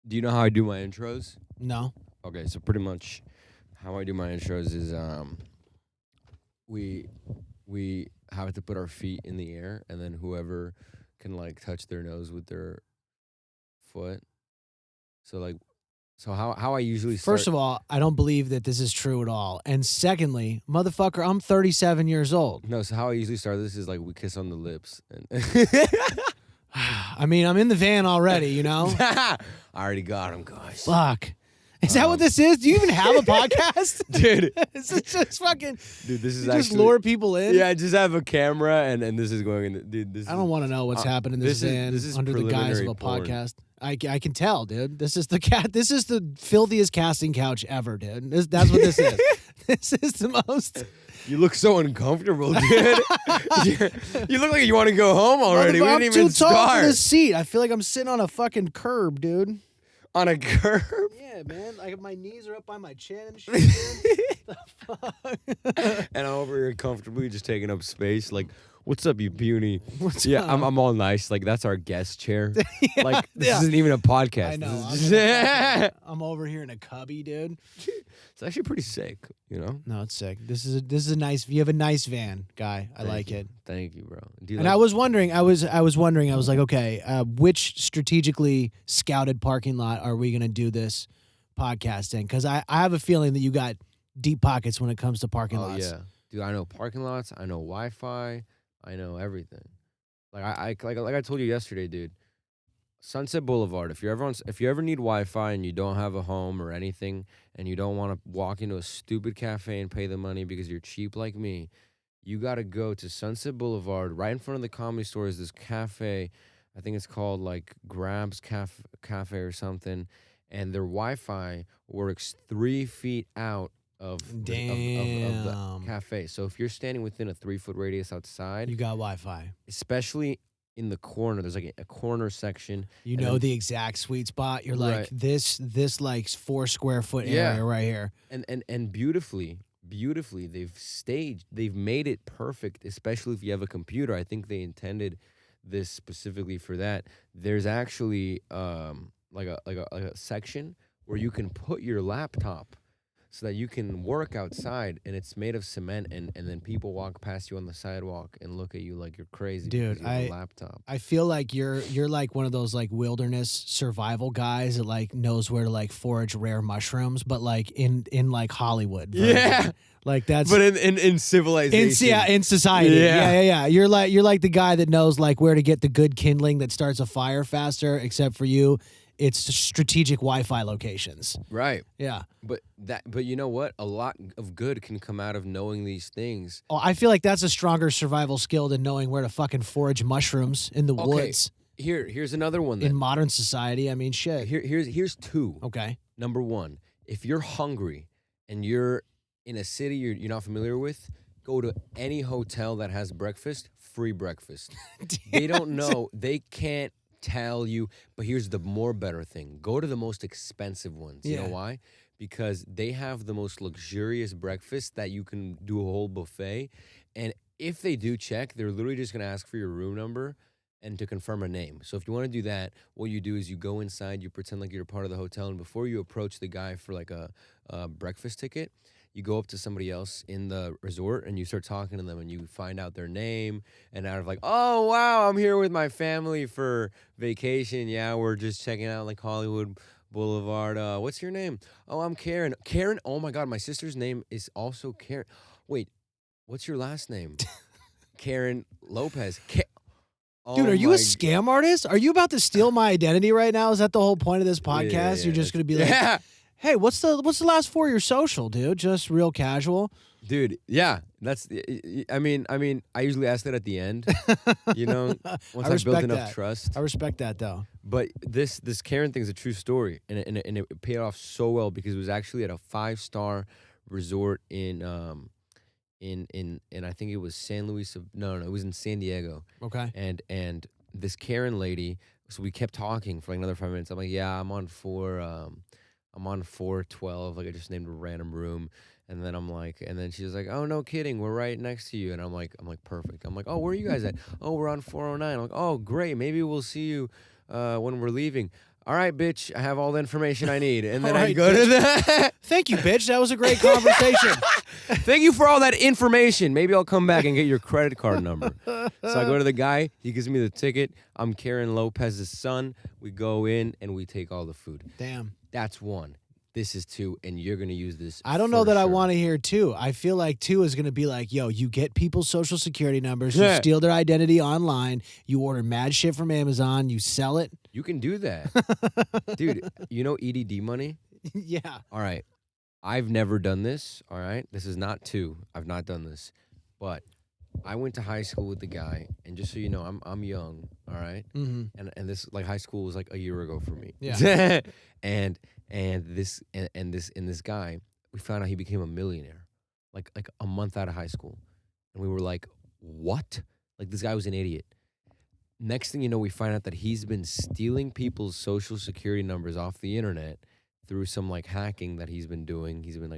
Do you know how I do my intros? No. Okay, so pretty much how I do my intros is we have to put our feet in the air, and then whoever can like touch their nose with their foot. So like, so how I usually start. First of all, I don't believe that this is true at all. And secondly, motherfucker, I'm 37 years old. No, so how I usually start this is like we kiss on the lips, and I mean, I'm in the van already, you know? I already got him, guys. Fuck. Is that what this is? Do you even have a podcast? Dude. Is it just fucking... Dude, this is you actually just lure people in? Yeah, I just have a camera, and this is going in. Dude, this I don't want to know what's happening in this van this is under the guise of a preliminary porn. podcast. I can tell, dude. This is the filthiest casting couch ever, dude. That's what this is. This is the most... You look so uncomfortable, dude. You look like you want to go home already. We I'm didn't even too tall for start. this seat. I feel like I'm sitting on a fucking curb, dude. On a curb? Yeah, man. Like my knees are up by my chin and shit. The fuck? And I'm over here comfortably just taking up space. Like, what's up, you puny? What's Yeah, up? I'm all nice. Like, that's our guest chair. Yeah, Like, this yeah. isn't even a podcast. I know. This is I'm over here in a cubby, dude. it's actually pretty sick, you know? No, it's sick. This is a nice. You have a nice van, guy. I Thank like you. it. Thank you, bro. Do you And like- I was wondering. I was like, okay, which strategically scouted parking lot are we gonna do this podcast in? Because I have a feeling that you got deep pockets when it comes to parking Oh, lots. yeah. Dude, I know parking lots. I know Wi-Fi. I know everything. Like I told you yesterday, dude. Sunset Boulevard. If you ever need Wi-Fi and you don't have a home or anything, and you don't want to walk into a stupid cafe and pay the money because you're cheap like me, you got to go to Sunset Boulevard. Right in front of the Comedy Store is this cafe. I think it's called like Grabs Cafe or something. And their Wi-Fi works 3 feet out of the Damn. cafe. So if you're standing within a 3-foot radius outside, You got Wi-Fi. especially in the corner, there's like a corner section. You And know then- the exact sweet spot. You're like Right. this like 4 square foot Yeah. area right here. And beautifully they've made it perfect, especially if you have a computer. I think they intended this specifically for that. There's actually like a section where you can put your laptop so that you can work outside, and it's made of cement, and then people walk past you on the sidewalk and look at you like you're crazy Dude, because you have a laptop. I feel like you're like one of those like wilderness survival guys that like knows where to like forage rare mushrooms, but like in like Hollywood. version. Yeah. Like that's But in civilization. in society. Yeah. Yeah. You're like the guy that knows like where to get the good kindling that starts a fire faster, except for you, it's strategic Wi-Fi locations. Right. Yeah. But you know what? A lot of good can come out of knowing these things. Oh, I feel like that's a stronger survival skill than knowing where to fucking forage mushrooms in the Okay. woods Here's another one then. in modern society. I mean, shit. Here's two. Okay. Number one, if you're hungry and you're in a city you're not familiar with, go to any hotel that has breakfast, free breakfast. They don't know, they can't tell you, but here's the more better thing. Go to the most expensive ones. You know Yeah. why? Because they have the most luxurious breakfast that you can do a whole buffet. And if they do check, they're literally just going to ask for your room number and to confirm a name. So if you want to do that, what you do is you go inside, you pretend like you're part of the hotel, and before you approach the guy for like a breakfast ticket, you go up to somebody else in the resort and you start talking to them, and you find out their name, and out of like, oh wow, I'm here with my family for vacation. Yeah, we're just checking out like Hollywood Boulevard. What's your name? Oh, I'm Karen. Karen? Oh my God, my sister's name is also Karen. Wait, what's your last name? Karen Lopez. Dude, are you a scam artist? Are you about to steal my identity right now? Is that the whole point of this podcast? Yeah, You're just gonna be like, yeah. hey, what's the last 4 of your social, dude? Just real casual. Dude, yeah, that's. I mean, I usually ask that at the end. You know, once I've built respect enough that. trust. I respect that though. But this Karen thing is a true story, and it paid off so well because it was actually at a 5-star resort in I think it was San Luis. No, it was in San Diego. Okay. And this Karen lady. So we kept talking for like another 5 minutes. I'm like, yeah, I'm on 412. Like I just named a random room. And then I'm like, and then she's like, oh, no kidding, we're right next to you. And I'm like, perfect. I'm like, oh, where are you guys at? Oh, we're on 409. I'm like, oh, great. Maybe we'll see you when we're leaving. all right, bitch, I have all the information I need. And then All I right, go to the Thank you, bitch. That was a great conversation. thank you for all that information. Maybe I'll come back and get your credit card number. So I go to the guy. He gives me the ticket. I'm Karen Lopez's son. We go in and we take all the food. Damn. That's one. This is two, and you're going to use this. I don't know that I sure. want to hear two. I feel like two is going to be like, yo, you get people's social security numbers, you Yeah. steal their identity online, you order mad shit from Amazon, you sell it. You can do that. Dude, you know EDD money? Yeah. All right. I've never done this. All right. This is not two. I've not done this. But I went to high school with the guy, and just so you know, I'm young. All right. Mm-hmm. And this like high school was like a year ago for me. Yeah. and this guy, we found out he became a millionaire like a month out of high school. And we were like, what? Like this guy was an idiot. Next thing you know, we find out that he's been stealing people's social security numbers off the internet through some like hacking that he's been doing. He's been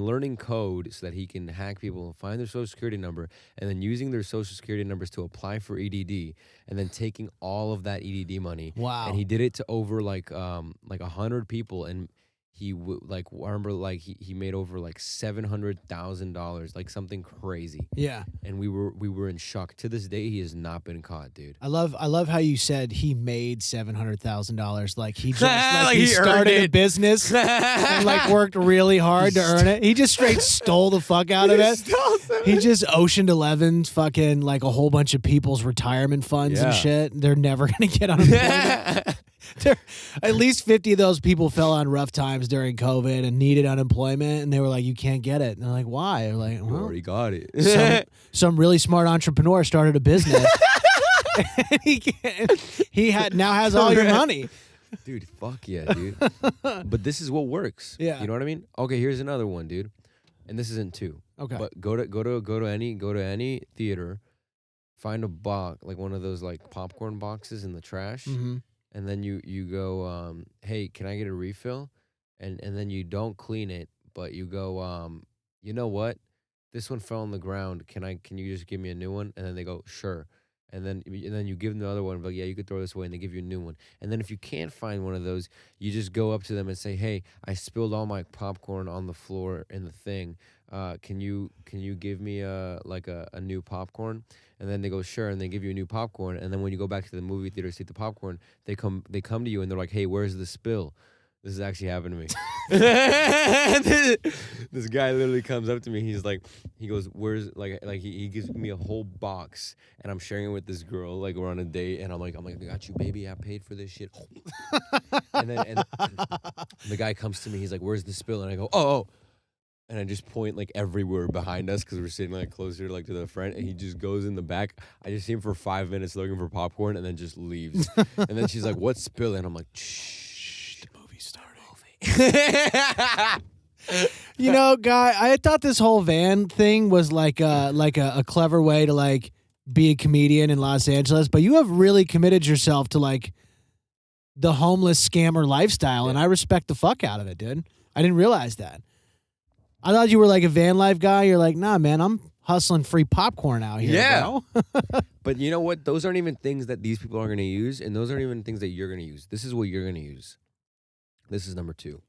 learning code so that he can hack people and find their social security number and then using their social security numbers to apply for EDD and then taking all of that EDD money. Wow. And he did it to over like 100 people, and he I remember like he made over like $700,000, like something crazy. Yeah. And we were in shock. To this day, he has not been caught, dude. I love how you said he made $700,000. Like he just Like he he earned started a it. business and like worked really hard to earn it. He just straight stole the fuck out of it. He just Ocean 11's fucking like a whole bunch of people's retirement funds and Yeah. shit. They're never gonna get unemployment. At least 50 of those people fell on rough times during COVID and needed unemployment, and they were like, "You can't get it." And they're like, "Why?" They're like, You "Well, already got it. some really smart entrepreneur started a business. And he now has all your money." Dude, fuck yeah, dude. But this is what works. Yeah. You know what I mean? Okay, here's another one, dude. And this isn't two. Okay. But go to any theater, find a box, like one of those like popcorn boxes in the trash, Mm-hmm. and then you go, hey, can I get a refill? And then you don't clean it, but you go, you know what? This one fell on the ground. Can you just give me a new one? And then they go, sure. And then you give them the other one, but yeah, you could throw this away, and they give you a new one. And then if you can't find one of those, you just go up to them and say, hey, I spilled all my popcorn on the floor in the thing. Can you give me a new popcorn? And then they go, sure, and they give you a new popcorn. And then when you go back to the movie theater to see the popcorn, they come to you and they're like, hey, where's the spill? This has actually happened to me. This guy literally comes up to me. He goes, where's he gives me a whole box, and I'm sharing it with this girl. Like we're on a date, and I'm like, I got you, baby. I paid for this shit. and the guy comes to me. He's like, where's the spill? And I go, oh. And I just point like everywhere behind us because we're sitting like closer like to the front, and he just goes in the back. I just see him for 5 minutes looking for popcorn, and then just leaves. And then she's like, "What's spilling?" And I'm like, "Shh, the movie's starting." You know, Guy, I thought this whole van thing was like a clever way to like be a comedian in Los Angeles, but you have really committed yourself to like the homeless scammer lifestyle, and I respect the fuck out of it, dude. I didn't realize that. I thought you were like a van life guy. You're like, nah, man, I'm hustling free popcorn out here, bro. But you know what? Those aren't even things that these people are going to use, and those aren't even things that you're going to use. This is what you're going to use. This is number 2.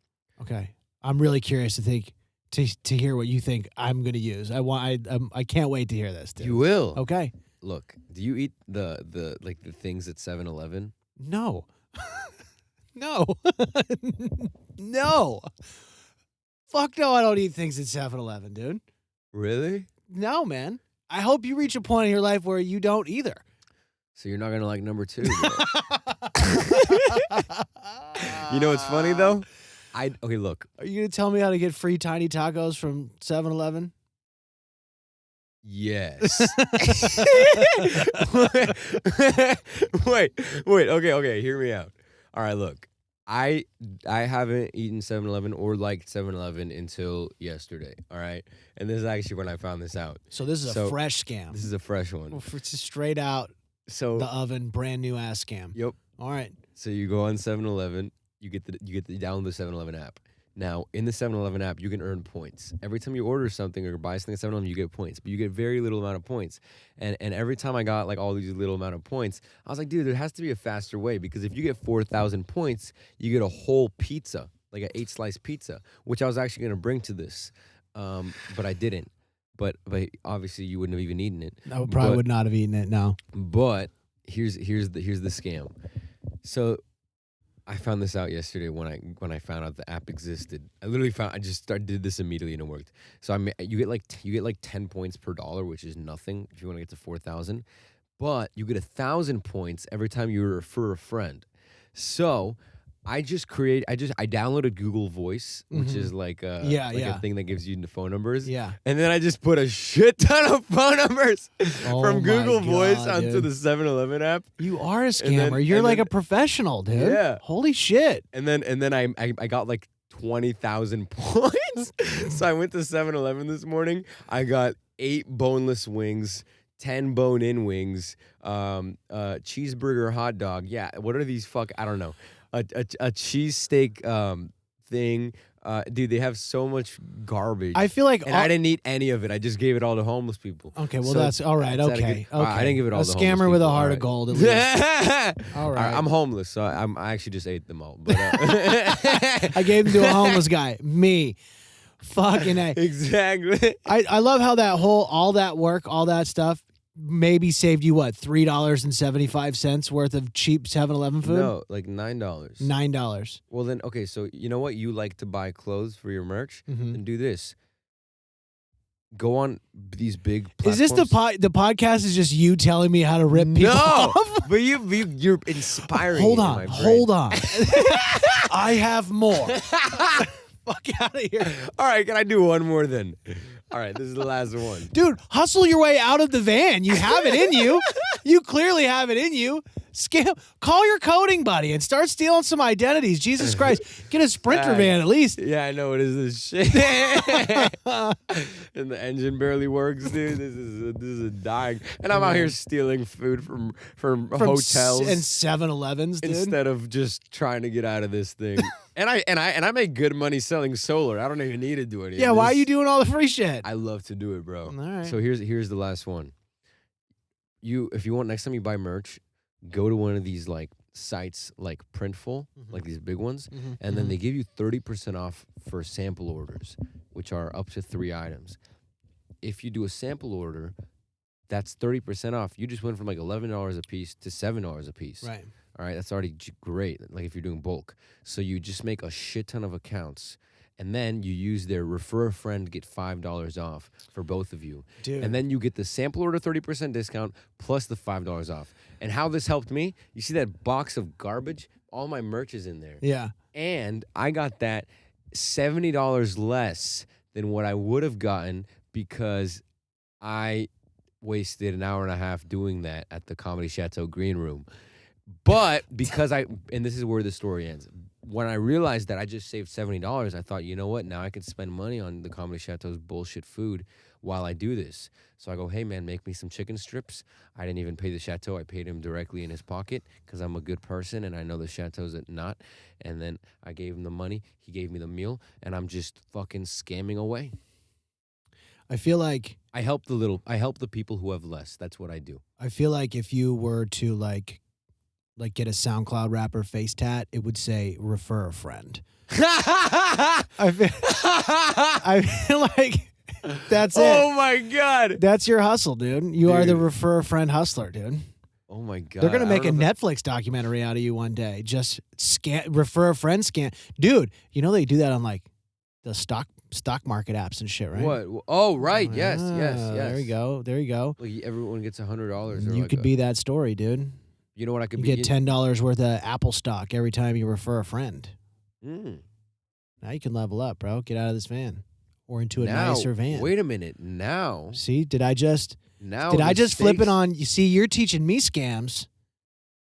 Okay, I'm really curious to hear what you think I'm gonna use. I can't wait to hear this, dude. You will. Okay. Look, do you eat the things at 7-Eleven? No. No. No. Fuck no, I don't eat things at 7-Eleven, dude. Really? No, man. I hope you reach a point in your life where you don't either. So you're not going to like number 2, bro. You know what's funny, though? Okay, look. Are you going to tell me how to get free tiny tacos from 7-Eleven? Yes. Wait. Okay, hear me out. All right, look. I haven't eaten 7-Eleven or liked 7-Eleven until yesterday, all right? And this is actually when I found this out. So this is a fresh scam. This is a fresh one. It's straight out So the oven, brand new ass scam. Yep. All right. So you go on 7-Eleven, you download the 7-Eleven app. Now, in the 7-Eleven app, you can earn points. Every time you order something or buy something at 7-Eleven, you get points. But you get very little amount of points. And every time I got like all these little amount of points, I was like, dude, there has to be a faster way. Because if you get 4,000 points, you get a whole pizza, like an 8-slice pizza, which I was actually going to bring to this. But I didn't. But obviously you wouldn't have even eaten it. I would not have eaten it, no. But here's the scam. So I found this out yesterday when I found out the app existed. I just did this immediately and it worked. So you get like 10 points per dollar, which is nothing if you want to get to 4,000. But you get 1,000 points every time you refer a friend. So I downloaded Google Voice, which is like a thing that gives you the phone numbers. Yeah. And then I just put a shit ton of phone numbers from Google Voice onto dude. the 7-Eleven app. You are a scammer. You're like a professional, dude. Yeah. Holy shit. And then I got like 20,000 points. So I went to 7-Eleven this morning. I got 8 boneless wings, 10 bone-in wings, cheeseburger hot dog. Yeah, what are these I don't know. A cheesesteak thing. Dude, they have so much garbage. I feel like I didn't eat any of it. I just gave it all to homeless people. Okay, well that's all right. Okay. I didn't give it all to homeless people. A scammer with a heart of gold at least. All right. I'm homeless, so I actually just ate them all. But I gave them to a homeless guy. Me. Fucking A. Exactly. I love how all that work, all that stuff maybe saved you what, $3.75 worth of cheap 7-Eleven food? No, like $9. $9. Well then, okay, so you know what? You like to buy clothes for your merch? Then do this. Go on these big platforms. Is this the podcast is just you telling me how to rip people off? But you're inspiring. Hold on. I have more. Fuck out of here. All right, can I do one more then? All right, this is the last one. Dude, hustle your way out of the van. You have it in you. You clearly have it in you. Call your coding buddy and start stealing some identities. Jesus Christ. Get a Sprinter van at least. Yeah, I know. What is this shit? And the engine barely works, dude. This is dying. And I'm out here stealing food from hotels and 7-Elevens, dude. Instead of just trying to get out of this thing. And I make good money selling solar. I don't even need to do anything. Yeah, why are you doing all the free shit? I love to do it, bro. All right. So here's the last one. If you want, next time you buy merch, go to one of these like sites like Printful, like these big ones, and then they give you 30% off for sample orders, which are up to 3 items. If you do a sample order, that's 30% off. You just went from like $11 a piece to $7 a piece. Right. All right, that's already great. Like if you're doing bulk, so you just make a shit ton of accounts. And then you use their refer a friend, get $5 off for both of you. Dude. And then you get the sample order 30% discount plus the $5 off. And how this helped me, you see that box of garbage? All my merch is in there. Yeah. And I got that $70 less than what I would have gotten because I wasted an hour and a half doing that at the Comedy Chateau Green Room. But because and this is where the story ends. When I realized that I just saved $70, I thought, you know what? Now I can spend money on the Comedy Chateau's bullshit food while I do this. So I go, hey, man, make me some chicken strips. I didn't even pay the Chateau. I paid him directly in his pocket because I'm a good person and I know the Chateau's not. And then I gave him the money. He gave me the meal. And I'm just fucking scamming away. I feel like I help the people who have less. That's what I do. I feel like if you were to like get a SoundCloud rapper face tat, it would say refer a friend. I feel like that's it. Oh my God. That's your hustle, dude. You are the refer a friend hustler, dude. Oh my God. They're gonna make a Netflix documentary out of you one day. Just refer a friend scan. Dude, you know they do that on like the stock market apps and shit, right? What? Oh, right. Yes. There you go. Like everyone gets $100. You could be that story, dude. You know what I could be? be? You get $10 worth of Apple stock every time you refer a friend. Now you can level up, bro. Get out of this van or into a nicer van. Wait a minute. Now. See, did I just flip it on? You see, you're teaching me scams,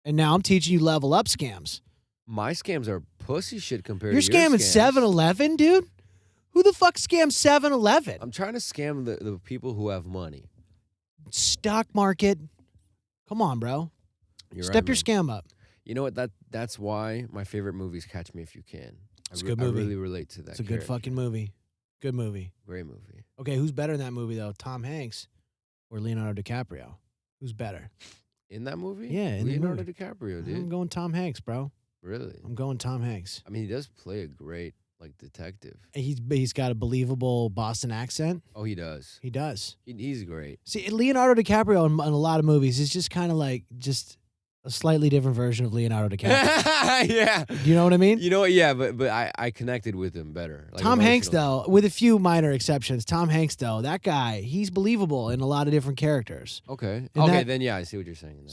and now I'm teaching you level up scams. My scams are pussy shit compared You're to your scamming scams. 7-Eleven, dude? Who the fuck scams 7-Eleven? I'm trying to scam the people who have money. Stock market. Come on, bro. You're Step right, your man. scam up. You know what? That's why my favorite movie is Catch Me If You Can. It's a good movie. I really relate to that. It's a good fucking movie. Good movie. Great movie. Okay, who's better in that movie though? Tom Hanks or Leonardo DiCaprio? Who's better? In that movie? Yeah, in Leonardo the movie. DiCaprio, dude. I'm going Tom Hanks, bro. Really? I'm going Tom Hanks. I mean, he does play a great detective. He's got a believable Boston accent. Oh, he does. He does. He's great. See, Leonardo DiCaprio in a lot of movies is just kind of like just a slightly different version of Leonardo DiCaprio. Yeah. Do you know what I mean? You know what? Yeah, but I connected with him better. Like, Tom Hanks, though, with a few minor exceptions, Tom Hanks, though, that guy, he's believable in a lot of different characters. Okay. And Okay, that- then yeah, I see what you're saying.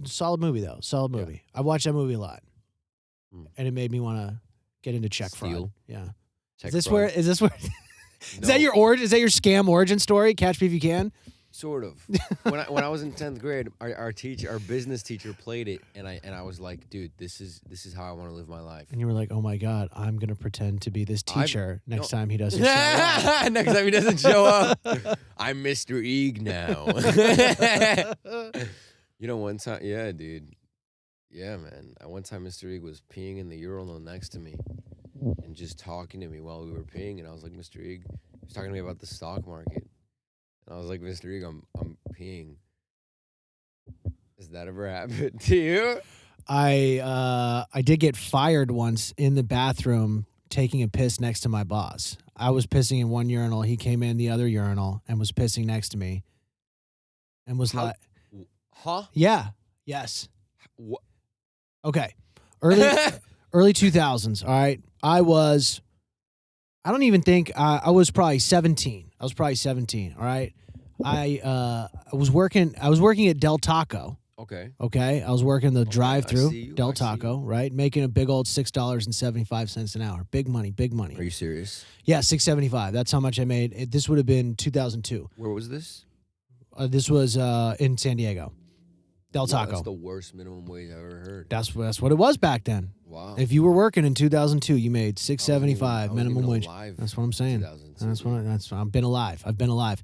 Solid movie, though. Solid Yeah. movie. I watched that movie a lot. Hmm. And it made me want to get into check fraud. Steal. Yeah. Check Is this fraud. where is No, that your origin? Is that your scam origin story? Catch Me If You Can? Sort of. When I was in 10th grade, our business teacher played it, and I was like, dude, this is how I want to live my life. And you were like, oh my God, I'm going to pretend to be this teacher next time he doesn't show up. Next time he doesn't show up, I'm Mr. Eeg now. You know, one time, yeah, dude. Yeah, man. One time, Mr. Eeg was peeing in the urinal next to me and just talking to me while we were peeing, and I was like, Mr. Eeg, he was talking to me about the stock market. And I was like, Mr. Eeg, I'm peeing. Has that ever happened to you? I did get fired once in the bathroom taking a piss next to my boss. I was pissing in one urinal. He came in the other urinal and was pissing next to me. And was like, huh? yeah, yes. What? Okay. Early 2000s, all right? I don't even think, I was probably 17. I was probably 17, all right? I was working at Del Taco. Okay. Okay, I was working the I see drive-through you, Del I see Taco, right? Making a big old $6.75 an hour. Big money, big money. Are you serious? Yeah, $6.75. That's how much I made. This would have been 2002. Where was this? This was in San Diego. Del Taco. That's the worst minimum wage I've ever heard. That's what it was back then. Wow. If you were working in 2002, you made $6.75 I wasn't minimum even wage. alive That's what I'm saying. 2002. I've been alive. I've been alive.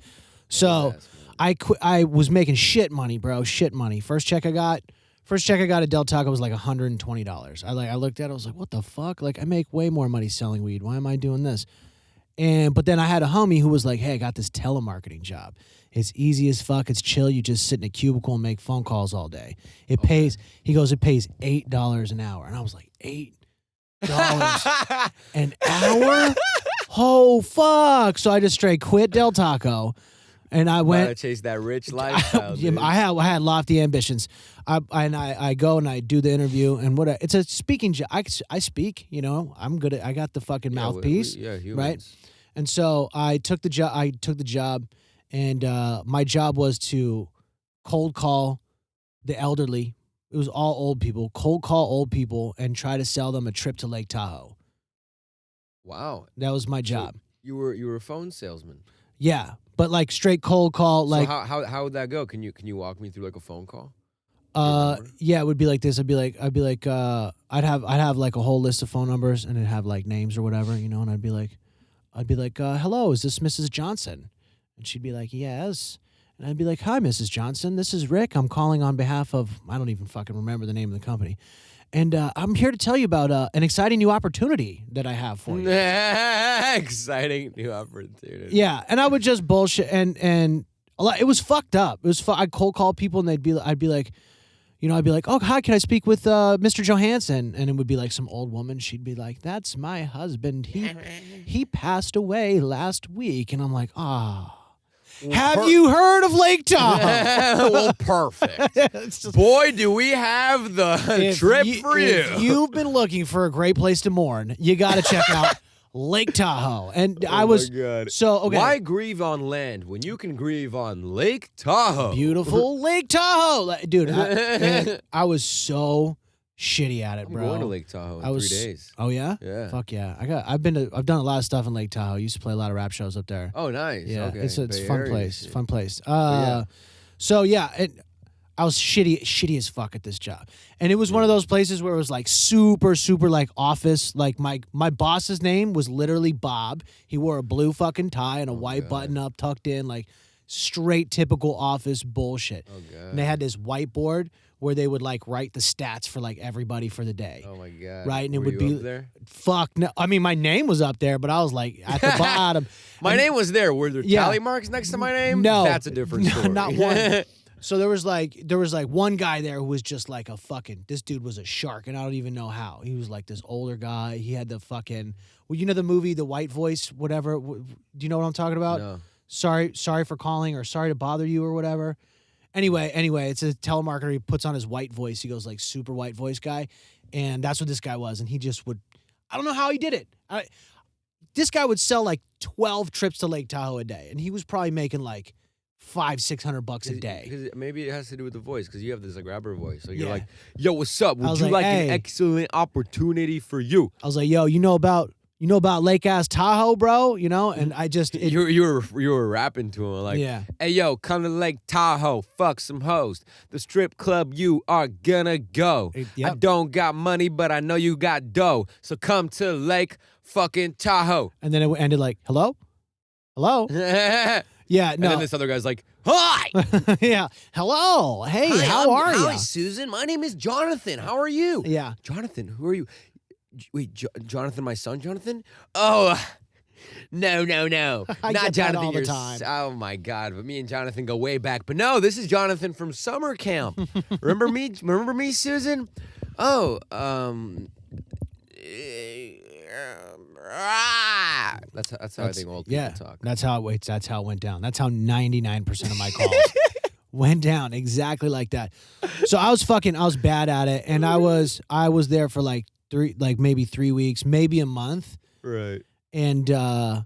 So Yes, man. I was making shit money, bro. Shit money. First check I got at Del Taco was like $120. I looked at it, I was like, what the fuck? Like, I make way more money selling weed. Why am I doing this? But then I had a homie who was like, hey, I got this telemarketing job. It's easy as fuck. It's chill. You just sit in a cubicle and make phone calls all day. It pays $8 an hour. And I was like, $8 an hour? Oh, fuck. So I just straight quit Del Taco. And I went. Gotta chase that rich lifestyle. Yeah, dude. I had lofty ambitions. I go and I do the interview and it's a speaking job. I speak, you know. I'm good at. I got the fucking mouthpiece, humans. right? And so I took the job, and my job was to cold call the elderly. It was all old people. Cold call old people and try to sell them a trip to Lake Tahoe. Wow. That was my job. You were a phone salesman. Yeah, but like straight cold call, like. So how would that go? Can you walk me through like a phone call? Yeah, it would be like this. I'd be like, I'd have like a whole list of phone numbers and it'd have like names or whatever, you know, and I'd be like, hello, is this Mrs. Johnson? And she'd be like, yes. And I'd be like, hi, Mrs. Johnson. This is Rick. I'm calling on behalf of, I don't even fucking remember the name of the company. And I'm here to tell you about an exciting new opportunity that I have for you. Exciting new opportunity. Yeah, and I would just bullshit and a lot. It was fucked up. It was I'd cold call people and I'd be like, oh, hi, can I speak with Mr. Johansson? And it would be like some old woman. She'd be like, that's my husband. He passed away last week. And I'm like, ah. Have you heard of Lake Tahoe? Well, perfect. Boy, do we have the trip for you. If you've been looking for a great place to mourn, you got to check out Lake Tahoe. And I was God. so okay. Why grieve on land when you can grieve on Lake Tahoe? Beautiful Lake Tahoe, dude. I was so shitty at it, I'm bro. going to Lake Tahoe in 3 days. Oh yeah, Yeah. Fuck yeah. I've done a lot of stuff in Lake Tahoe. I used to play a lot of rap shows up there. Oh, nice. Yeah, Okay. it's a Bay fun Area place. shit. Fun place. yeah. So yeah, I was shitty as fuck at this job, and it was one of those places where it was like super like office. Like my boss's name was literally Bob. He wore a blue fucking tie and a white button up tucked in, like straight typical office bullshit. Oh, God. And they had this whiteboard where they would like write the stats for like everybody for the day. Oh my god! Right, and it Were would you be up there. fuck no. I mean, my name was up there, but I was like at the bottom. My name was there. Were there Yeah. tally marks next to my name? No, That's a different story. Not one. So there was like one guy there who was just like a fucking, this dude was a shark, and I don't even know how. He was like this older guy. He had the fucking, well, you know the movie The White Voice, whatever. Do you know what I'm talking about? No. Sorry for calling, or sorry to bother you, or whatever. Anyway, it's a telemarketer. He puts on his white voice. He goes like super white voice guy, and that's what this guy was. And he just would, I don't know how he did it. This guy would sell like 12 trips to Lake Tahoe a day, and he was probably making like $500-600 a day. Because maybe it has to do with the voice, because you have this like rapper voice. So you're Yeah. like, yo, what's up? Would was you like, like hey. an excellent opportunity for you? I was like, yo, you know about Lake Ass Tahoe, bro? You know, and I just You were rapping to him like, yeah. hey, yo, come to Lake Tahoe, fuck some hoes. The strip club you are gonna go. Yep. I don't got money, but I know you got dough. So come to Lake fucking Tahoe. And then it ended like, hello? And Yeah, no. then this other guy's like, hi. Yeah. Hello. Hey, Hi, how are you? Hi, Susan. My name is Jonathan. How are you? Yeah. Jonathan, who are you? Wait, Jonathan, my son, Jonathan? Oh, no. I Not get that Jonathan. all the your time. Oh, my God. But me and Jonathan go way back. But no, this is Jonathan from summer camp. Remember me? Remember me, Susan? Oh, that's how I think old people talk. That's how it went down. That's how 99% of my calls went down, exactly like that. So I was bad at it, and I was there for like maybe 3 weeks, maybe a month. Right. And I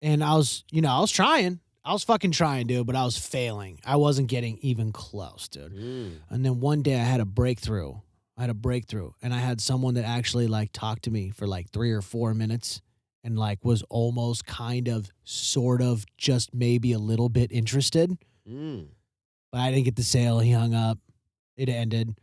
was trying. I was fucking trying, dude, but I was failing. I wasn't getting even close, dude. And then one day I had a breakthrough. And I had someone that actually like talked to me for like 3 or 4 minutes and like was almost kind of sort of just maybe a little bit interested. But I didn't get the sale. He hung up. It ended.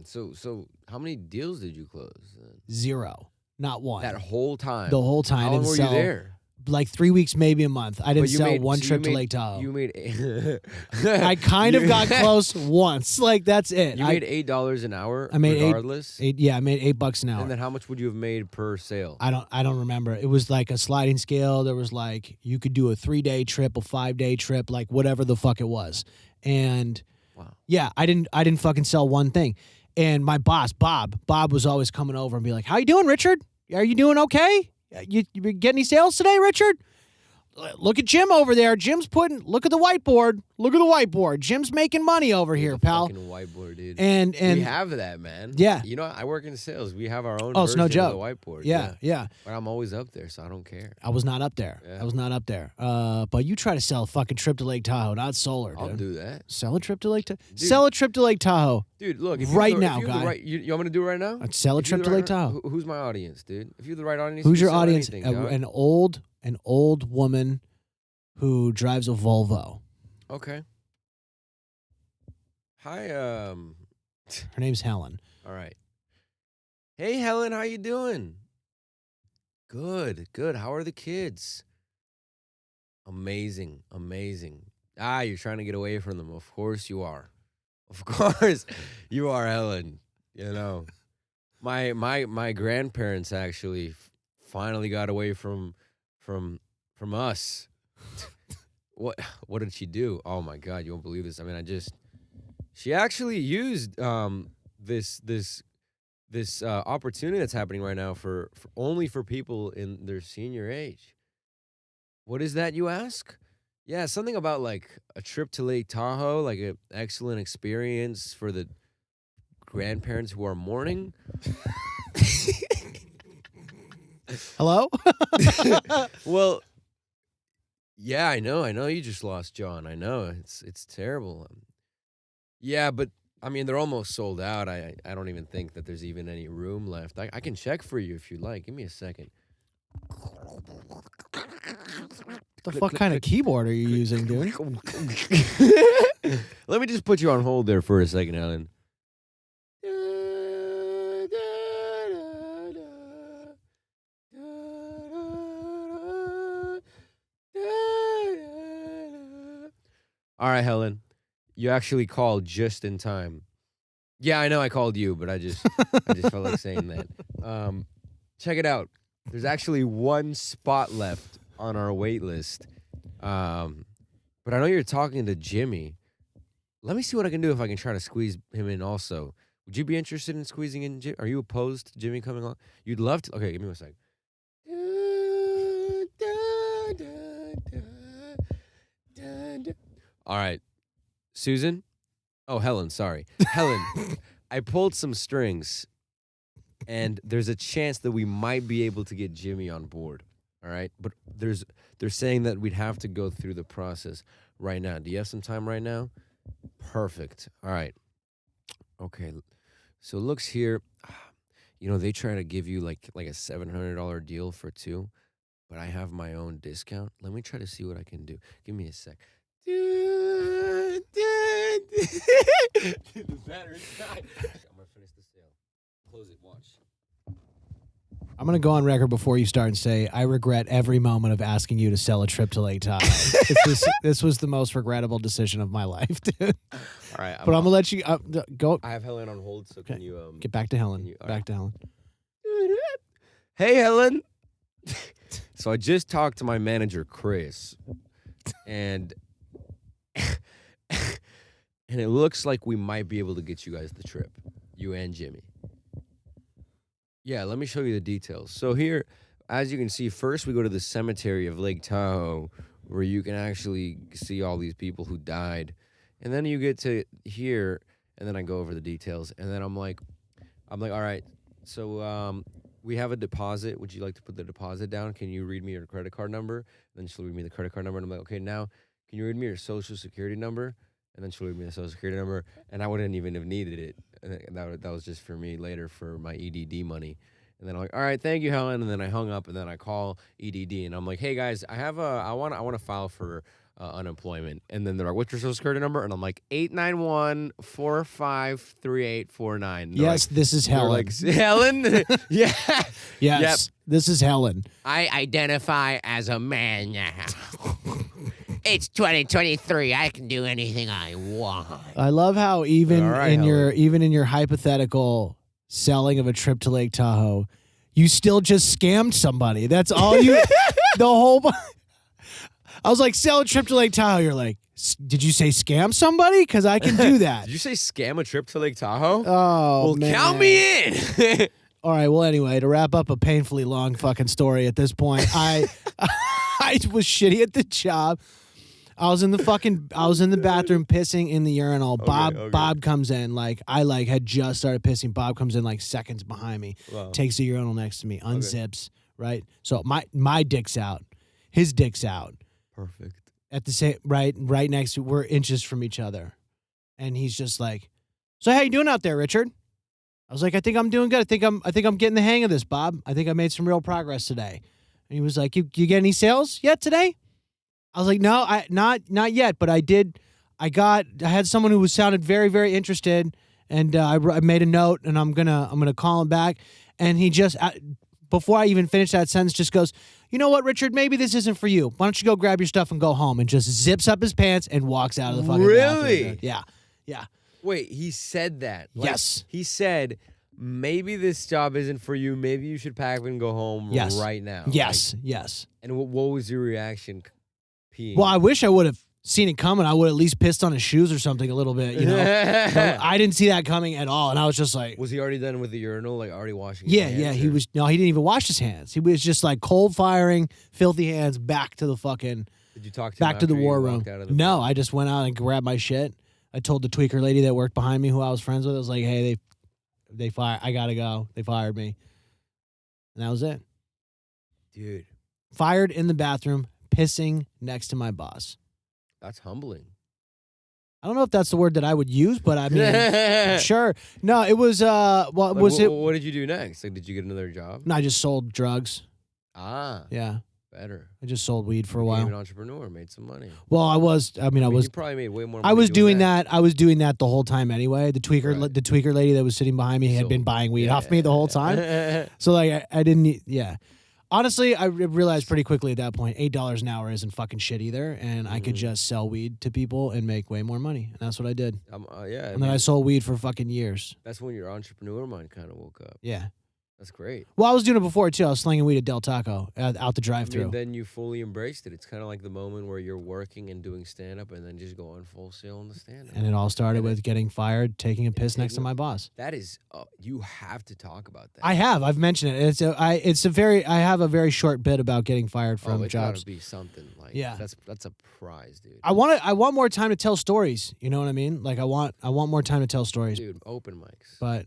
So how many deals did you close then? 0. Not one. That whole time? The whole time. How long were you there? Like 3 weeks, maybe a month. I didn't sell one trip to Lake Tahoe. You made I kind of got close once. Like, that's it. You made $8 an hour. I made regardless. I made $8 an hour. And then how much would you have made per sale? I don't remember. It was like a sliding scale. There was like you could do a 3-day trip, a 5-day trip, like whatever the fuck it was. And yeah, I didn't fucking sell one thing. And my boss, Bob was always coming over and be like, "How you doing, Richard? Are you doing okay? You get any sales today, Richard? Look at Jim over there. Look at the whiteboard. Look at the whiteboard. Jim's making money over here, pal." Fucking whiteboard, dude. And we have that, man. Yeah. You know, I work in sales. We have our own Oh, it's version no of joke. the whiteboard. Yeah. But I'm always up there, so I don't care. I was not up there. But you try to sell a fucking trip to Lake Tahoe, not solar, dude. I'll do that. Sell a trip to Lake Tahoe. Sell a trip to Lake Tahoe. Dude, look. If Right you now, you guy. You want me to do it right now? I'd sell a trip to Lake Tahoe. Who's my audience, dude? If you're the right audience, Who's you your can sell audience? anything, dog. An old woman who drives a Volvo. Okay. Hi, Her name's Helen. all right. Hey, Helen, how you doing? Good. How are the kids? Amazing. You're trying to get away from them. Of course you are. Of course you are, Helen. You know, my grandparents actually finally got away from us. What did she do? Oh my God, you won't believe this. I mean, she actually used this opportunity that's happening right now for only for people in their senior age. What is that, you ask? Yeah, something about like a trip to Lake Tahoe, like an excellent experience for the grandparents who are mourning. Hello? Well, yeah, I know you just lost John. I know it's terrible. Yeah, but I mean they're almost sold out. I don't even think that there's even any room left. I can check for you if you'd like. Give me a second. The fuck kind of keyboard are you using, dude? Let me just put you on hold there for a second, Helen. All right, Helen. You actually called just in time. Yeah, I know I called you, but I just felt like saying that. Check it out. There's actually one spot left on our wait list. But I know you're talking to Jimmy. Let me see what I can do if I can try to squeeze him in also. Would you be interested in squeezing in Jimmy? Are you opposed to Jimmy coming on? You'd love to? Okay, give me 1 second. All right. Susan? Oh, Helen, sorry. Helen, I pulled some strings, and there's a chance that we might be able to get Jimmy on board. All right? But they're saying that we'd have to go through the process right now. Do you have some time right now? Perfect. All right. Okay. So it looks here, they try to give you like a $700 deal for 2, but I have my own discount. Let me try to see what I can do. Give me a sec. The battery's died. I'm gonna finish the sale. Close it. Watch. I'm going to go on record before you start and say, I regret every moment of asking you to sell a trip to Lake Tahoe. This was the most regrettable decision of my life, dude. All right. But I'm going to let you go. I have Helen on hold, so Okay. can you... Get back to Helen. Back to Helen. Hey, Helen. So I just talked to my manager, Chris, and it looks like we might be able to get you guys the trip, you and Jimmy. Yeah, let me show you the details. So here, as you can see, first we go to the cemetery of Lake Tahoe, where you can actually see all these people who died. And then you get to here, and then I go over the details. And then I'm like, all right, so we have a deposit. Would you like to put the deposit down? Can you read me your credit card number? And then she'll read me the credit card number. And I'm like, okay, now can you read me your social security number? And then she'll read me the social security number. And I wouldn't even have needed it. And that was just for me later for my EDD money. And then I'm like, all right, thank you, Helen. And then I hung up, and then I call EDD, and I'm like, hey guys, I want to file for unemployment. And then they're like, what's your social security number? And I'm like, 891-453849. Yes, like, this is Helen. Like, Helen? Yeah. Yes, Yep. This is Helen. I identify as a man now. It's 2023. I can do anything I want. I love how even in Helen. your hypothetical selling of a trip to Lake Tahoe, you still just scammed somebody. That's all you. The whole. I was like, sell a trip to Lake Tahoe. You're like, did you say scam somebody? Because I can do that. Did you say scam a trip to Lake Tahoe? Oh, well, man. count me in. All right. Well, anyway, to wrap up a painfully long fucking story at this point, I was shitty at the job. I was in the bathroom pissing in the urinal. Okay. Bob comes in, I had just started pissing. Bob comes in seconds behind me, Wow. takes the urinal next to me, unzips, right? So my dick's out. His dick's out. Perfect. At the same right next to, we're inches from each other. And he's just like, so how you doing out there, Richard? I was like, I think I'm doing good. I think I'm getting the hang of this, Bob. I think I made some real progress today. And he was like, you get any sales yet today? I was like, no, not yet, but I did. I had someone who sounded very, very interested, and I made a note, and I'm gonna call him back. And he just, before I even finished that sentence, just goes, you know what, Richard? Maybe this isn't for you. Why don't you go grab your stuff and go home? And just zips up his pants and walks out of the fucking bathroom. Yeah. Wait, he said that. Yes. He said, maybe this job isn't for you. Maybe you should pack up and go home right now. Yes. And what was your reaction? Peeing? Well, I wish I would have seen it coming. I would at least pissed on his shoes or something a little bit, But I didn't see that coming at all, and I was just like, was he already done with the urinal? Already washing? Yeah, his hands, he was. No, he didn't even wash his hands. He was just cold firing, filthy hands back to the fucking. Did you talk to him back to the after you war room? walked out of the No, I just went out and grabbed my shit. I told the tweaker lady that worked behind me, who I was friends with, I was like, hey, they fired. I gotta go. They fired me, and that was it. Dude, fired in the bathroom, pissing next to my boss. That's humbling. I don't know if that's the word that I would use, but I mean, sure. No, it was. What did you do next? Did you get another job? No, I just sold drugs. Ah, Yeah, better. I just sold weed for a Became while. an entrepreneur, made some money. Well, I was. I mean, You probably made way more money. I was doing that. I was doing that the whole time anyway. The tweaker, Right. the tweaker lady that was sitting behind me had been buying weed off me the whole time. So I didn't. Yeah. Honestly, I realized pretty quickly at that point, $8 an hour isn't fucking shit either, and I could just sell weed to people and make way more money, and that's what I did. Yeah. And then I sold weed for fucking years. That's when your entrepreneur mind kind of woke up. Yeah. That's great. Well, I was doing it before, too. I was slinging weed at Del Taco out the drive-thru. Then you fully embraced it. It's kind of like the moment where you're working and doing stand-up and then just going full sail on the stand-up. And it all started with getting fired, taking a piss next to my boss. That is, you have to talk about that. I have. I've mentioned it. I have a very short bit about getting fired from it's jobs. Gotta be something like that's a prize, dude. I want more time to tell stories. You know what I mean? Like I want more time to tell stories. Dude, open mics. But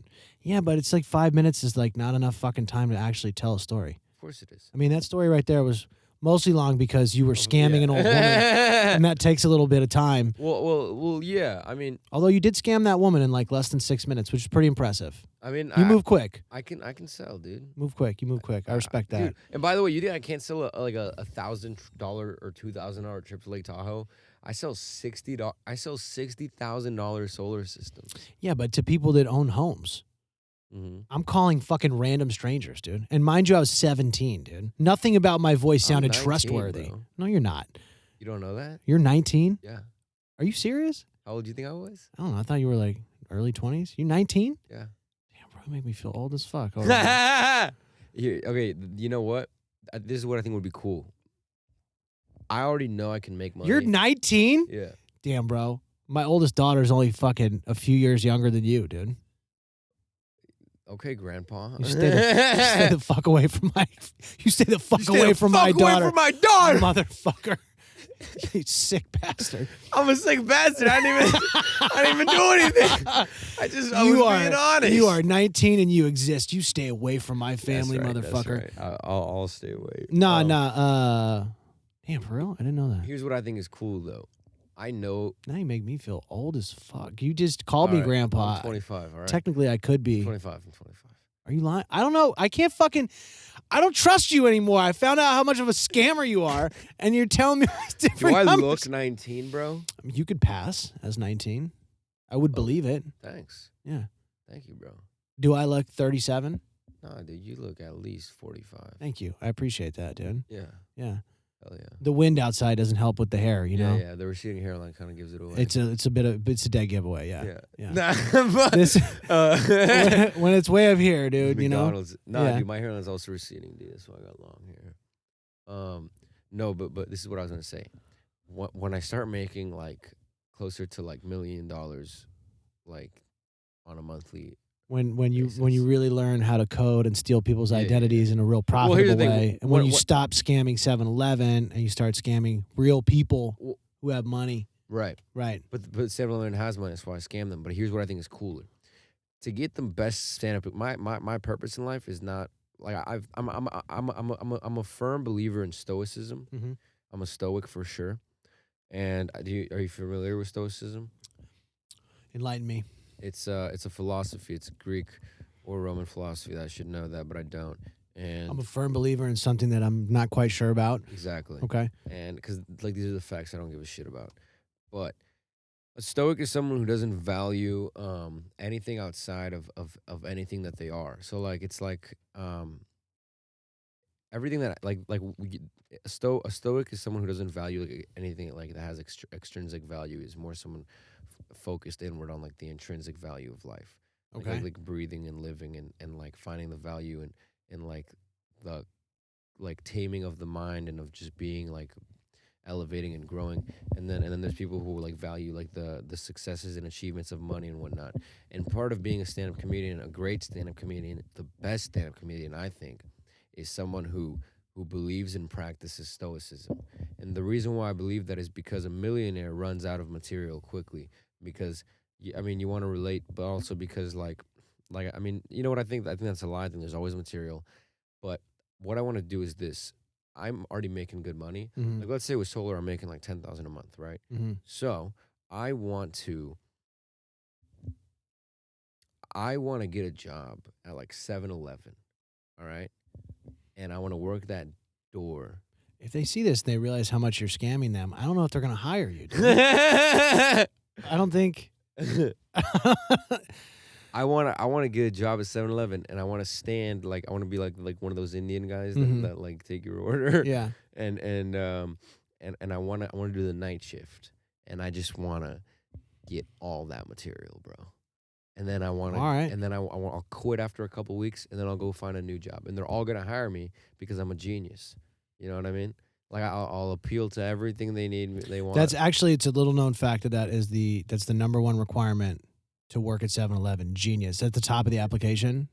it's like 5 minutes is like not enough fucking time to actually tell a story. Of course it is. I mean, that story right there was mostly long because you were scamming an old woman, and that takes a little bit of time. Well, yeah. I mean, although you did scam that woman in like less than 6 minutes, which is pretty impressive. I mean, you move quick. I can sell, dude. Move quick. You move quick. I respect that. Dude, and by the way, you think I can't sell a $1,000 or $2,000 trip to Lake Tahoe? I sell $60,000 solar systems. Yeah, but to people that own homes. Mm-hmm. I'm calling fucking random strangers, dude. And mind you, I was 17, dude. Nothing about my voice sounded 19, trustworthy. Bro. No, you're not. You don't know that? You're 19? Yeah. Are you serious? How old do you think I was? I don't know. I thought you were like early 20s. You 19? Yeah. Damn, bro, you make me feel old as fuck. Okay, you know what? This is what I think would be cool. I already know I can make money. You're 19? Yeah. Damn, bro. My oldest daughter's only fucking a few years younger than you, dude. Okay, Grandpa. You stay the fuck away from my. You stay the fuck away from my daughter. Away from my daughter, motherfucker. You sick bastard. I'm a sick bastard. I didn't even do anything. I was being honest. You are 19 and you exist. You stay away from my family, that's motherfucker. That's right. I'll stay away. Nah. Damn, for real? I didn't know that. Here's what I think is cool, though. I know. Now you make me feel old as fuck. You just called me Grandpa. I'm 25, all right? Technically, I could be. 25. I'm 25. Are you lying? I don't know. I don't trust you anymore. I found out how much of a scammer you are, and you're telling me different Do I numbers. look 19, bro? You could pass as 19. I would believe it. Thanks. Yeah. Thank you, bro. Do I look 37? Nah, dude, you look at least 45. Thank you. I appreciate that, dude. Yeah. Yeah. Hell yeah. The wind outside doesn't help with the hair, you know? Yeah, the receding hairline kind of gives it away. It's a dead giveaway, yeah. Nah, but, when it's way up here, dude, you know? McDonald's. Nah, dude, my hairline's also receding, dude. That's why I got long hair. No, but this is what I was gonna say. When I start making like closer to like $1 million, like on a monthly. When you really learn how to code and steal people's identities in a real profitable way, and when you stop scamming 7-Eleven and you start scamming real people who have money, right? But 7-Eleven has money, that's why I scam them. But here's what I think is cooler: to get the best stand-up. My purpose in life is not like I'm a firm believer in Stoicism. Mm-hmm. I'm a Stoic for sure. And are you familiar with Stoicism? Enlighten me. It's a philosophy. It's a Greek or Roman philosophy. I should know that, but I don't. And I'm a firm believer in something that I'm not quite sure about. Exactly. Okay. And because like these are the facts I don't give a shit about. But a Stoic is someone who doesn't value anything outside of anything that they are. So like it's like everything that a Stoic is someone who doesn't value like anything like that has extrinsic value. Is more someone focused inward on like the intrinsic value of life. Okay. Like breathing and living and like finding the value in like the like taming of the mind and of just being like elevating and growing. And then there's people who like value like the successes and achievements of money and whatnot. And part of being a stand-up comedian, a great stand-up comedian, the best stand-up comedian, I think, is someone who believes and practices stoicism. And the reason why I believe that is because a millionaire runs out of material quickly. Because I mean, you want to relate, but also because like I mean, you know what I think? I think that's a lie. I think there's always material. But what I want to do is this. I'm already making good money. Mm-hmm. Like let's say with solar, I'm making like $10,000 a month, right? Mm-hmm. So I want to get a job at like 7-Eleven, all right? And I want to work that door. If they see this and they realize how much you're scamming them, I don't know if they're going to hire you, dude. I don't think. I want to get a job at 7-Eleven, and I want to stand like I want to be like one of those Indian guys that like take your order. Yeah. And I want to do the night shift, and I just want to get all that material, bro. And then I want to, All right. and then I'll quit after a couple weeks, and then I'll go find a new job, and they're all gonna hire me because I'm a genius. You know what I mean? Like I'll appeal to everything they want. That's actually, it's a little known fact that's the number one requirement to work at 7-Eleven. Genius. At the top of the application.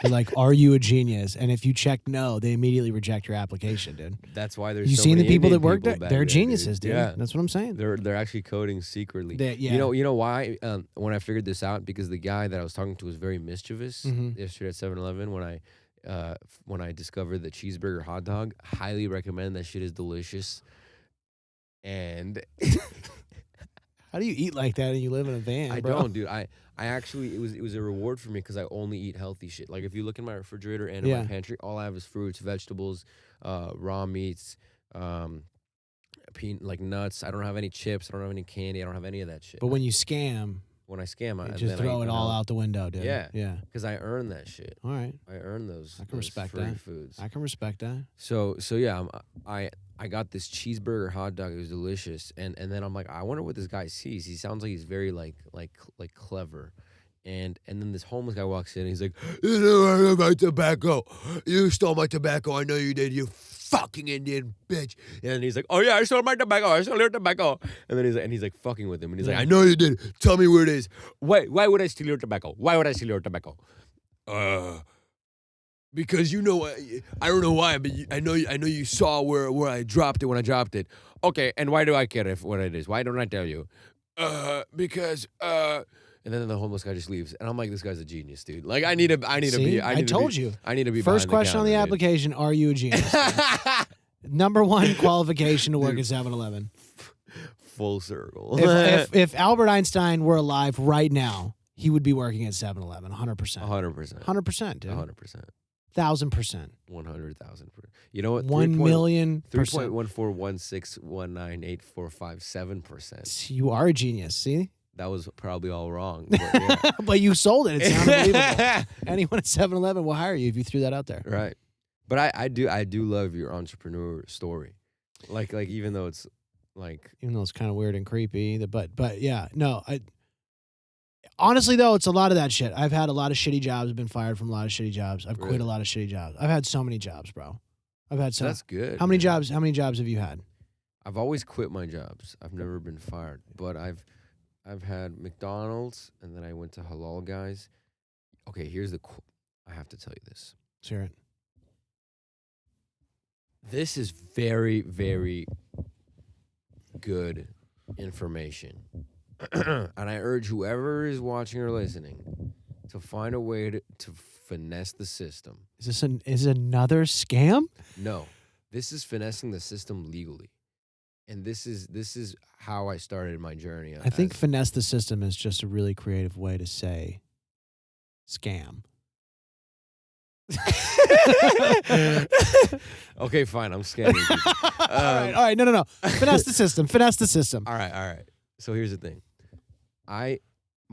They're like, are you a genius? And if you check no, they immediately reject your application, dude. That's why there's You so seen the many people Indian that work there? back They're geniuses, dude. Yeah. That's what I'm saying. They're actually coding secretly. Yeah. You know why? When I figured this out, because the guy that I was talking to was very mischievous yesterday at 7-Eleven when I discovered the cheeseburger hot dog. Highly recommend. That shit is delicious. And how do you eat like that and you live in a van? I bro? don't, dude. I actually, it was a reward for me because I only eat healthy shit. Like if you look in my refrigerator and in my pantry, all I have is fruits, vegetables, raw meats, like nuts. I don't have any chips. I don't have any candy. I don't have any of that shit. But when you scam, I scam, just throw it all out the window, dude. Yeah. Yeah. Because I earn that shit. All right. I earn those. I can respect free that. foods. I can respect that. So yeah, I got this cheeseburger hot dog. It was delicious, and then I'm like, I wonder what this guy sees. He sounds like he's very like clever, and then this homeless guy walks in and he's like, you know my tobacco, you stole my tobacco. I know you did, you fucking Indian bitch. And he's like, oh yeah, I stole my tobacco. I stole your tobacco. And then he's like fucking with him, and he's like, I know you did. Tell me where it is. Why would I steal your tobacco? Why would I steal your tobacco? Because you know, I don't know why, but I know you saw where I dropped it when I dropped it. Okay, and why do I care what it is? Why don't I tell you? Because and then the homeless guy just leaves, and I'm like, this guy's a genius, dude. Like I need to be. I told you. I need to be. First question on the application: are you a genius? Number one qualification to work at 7-Eleven. Full circle. If Albert Einstein were alive right now, he would be working at 7-Eleven, 100%. 100%. 100%, dude. 100%. 1,000%. 100,000%. You know what? 1,000,000%. 3.14161984557%. You are a genius. See? That was probably all wrong. But, yeah. But you sold it. It sounded believable. Anyone at 7-Eleven will hire you if you threw that out there. Right. But I do love your entrepreneur story. Like even though it's like, even though it's kind of weird and creepy, but yeah, no, honestly, though, it's a lot of that shit. I've had a lot of shitty jobs. I've been fired from a lot of shitty jobs. I've quit a lot of shitty jobs. I've had so many jobs, bro. That's good. How many jobs have you had? I've always quit my jobs. I've never been fired. But I've had McDonald's, and then I went to Halal Guys. Okay, here's I have to tell you this. Let's hear it. This is very, very good information. And I urge whoever is watching or listening to find a way to finesse the system. Is this another scam? No, this is finessing the system legally, and this is how I started my journey. I think finesse the system is just a really creative way to say scam. Okay, fine. I'm scamming you. All right. No. Finesse the system. Finesse the system. All right. So here's the thing.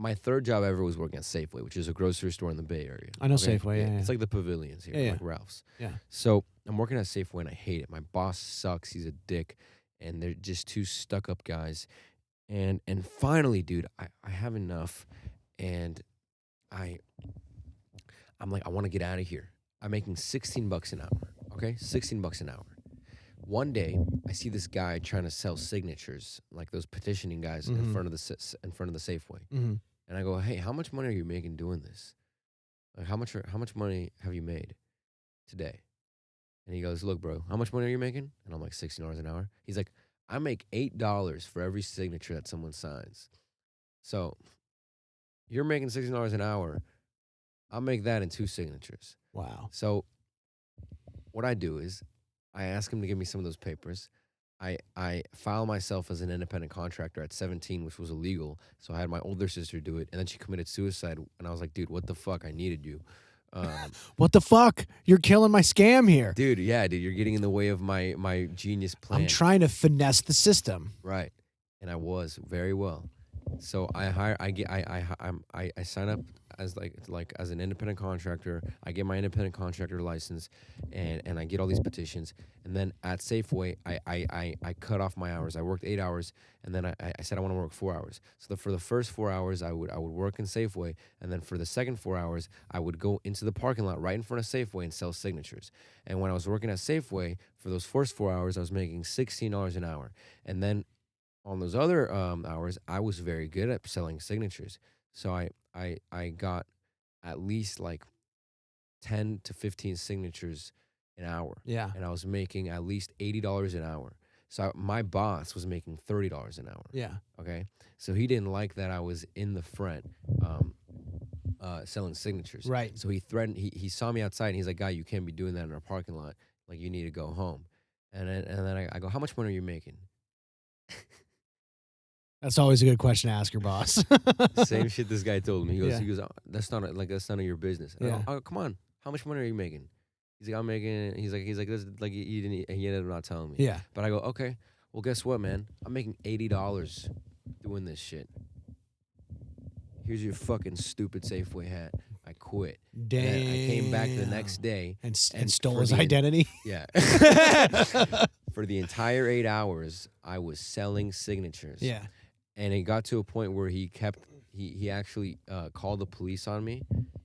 My third job ever was working at Safeway, which is a grocery store in the Bay Area. I know Safeway, yeah. It's like the pavilions here, like Ralph's. Yeah. So I'm working at Safeway, and I hate it. My boss sucks. He's a dick, and they're just two stuck-up guys. And finally, dude, I have enough, and I'm like, I want to get out of here. I'm making $16 an hour, okay? $16 an hour. One day, I see this guy trying to sell signatures, like those petitioning guys in front of the Safeway. Mm-hmm. And I go, hey, how much money are you making doing this? Like, how much money have you made today? And he goes, look, bro, how much money are you making? And I'm like, $16 an hour. He's like, I make $8 for every signature that someone signs. So you're making $16 an hour. I'll make that in 2 signatures. Wow. So what I do is I ask him to give me some of those papers. I file myself as an independent contractor at 17, which was illegal. So I had my older sister do it, and then she committed suicide. And I was like, dude, what the fuck? I needed you. What the fuck? You're killing my scam here. Dude, you're getting in the way of my genius plan. I'm trying to finesse the system. Right. And I was very well. So I hire, I get, I sign up as like as an independent contractor. I get my independent contractor license, and I get all these petitions. And then at Safeway, I cut off my hours. I worked 8 hours, and then I said I want to work 4 hours. So for the first 4 hours, I would work in Safeway, and then for the second 4 hours, I would go into the parking lot right in front of Safeway and sell signatures. And when I was working at Safeway for those first 4 hours, I was making $16 an hour, and then on those other hours, I was very good at selling signatures. So I got at least like 10 to 15 signatures an hour, Yeah. and I was making at least $80 an hour. So my boss was making $30 an hour. Yeah. Okay, so he didn't like that I was in the front selling signatures. Right. So he threatened. He saw me outside, and he's like, "Guy, you can't be doing that in our parking lot. Like, you need to go home." And then I go, "How much money are you making?" That's always a good question to ask your boss. Same shit this guy told me. He goes, Yeah. "Oh, that's not that's none of your business." I Yeah. go, "Oh, come on, how much money are you making?" He's like, "I'm making." He's like, "This like he didn't." He ended up not telling me. Yeah. But I go, "Okay, well, guess what, man? I'm making $80 doing this shit. Here's your fucking stupid Safeway hat." I quit. Damn. And then I came back the next day. and and stole for his the en- identity. Yeah. For the entire 8 hours, I was selling signatures. Yeah. And it got to a point where he actually called the police on me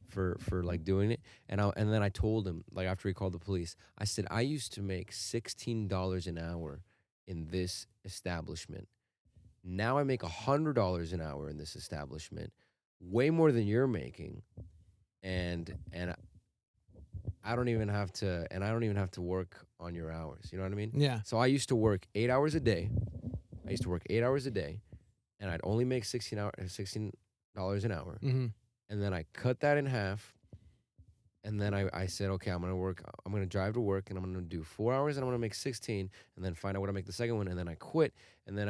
for like doing it. And then I told him, like, after he called the police, I said, I used to make $16 an hour in this establishment. Now I make $100 an hour in this establishment, way more than you're making. And I don't even have to work on your hours. You know what I mean? Yeah. So I used to work 8 hours a day. And I'd only make $16 an hour. Mm-hmm. And then I cut that in half. And then I said, okay, I'm gonna drive to work, and I'm gonna do 4 hours, and I'm gonna make 16, and then find out what I make the second one, and then I quit, and then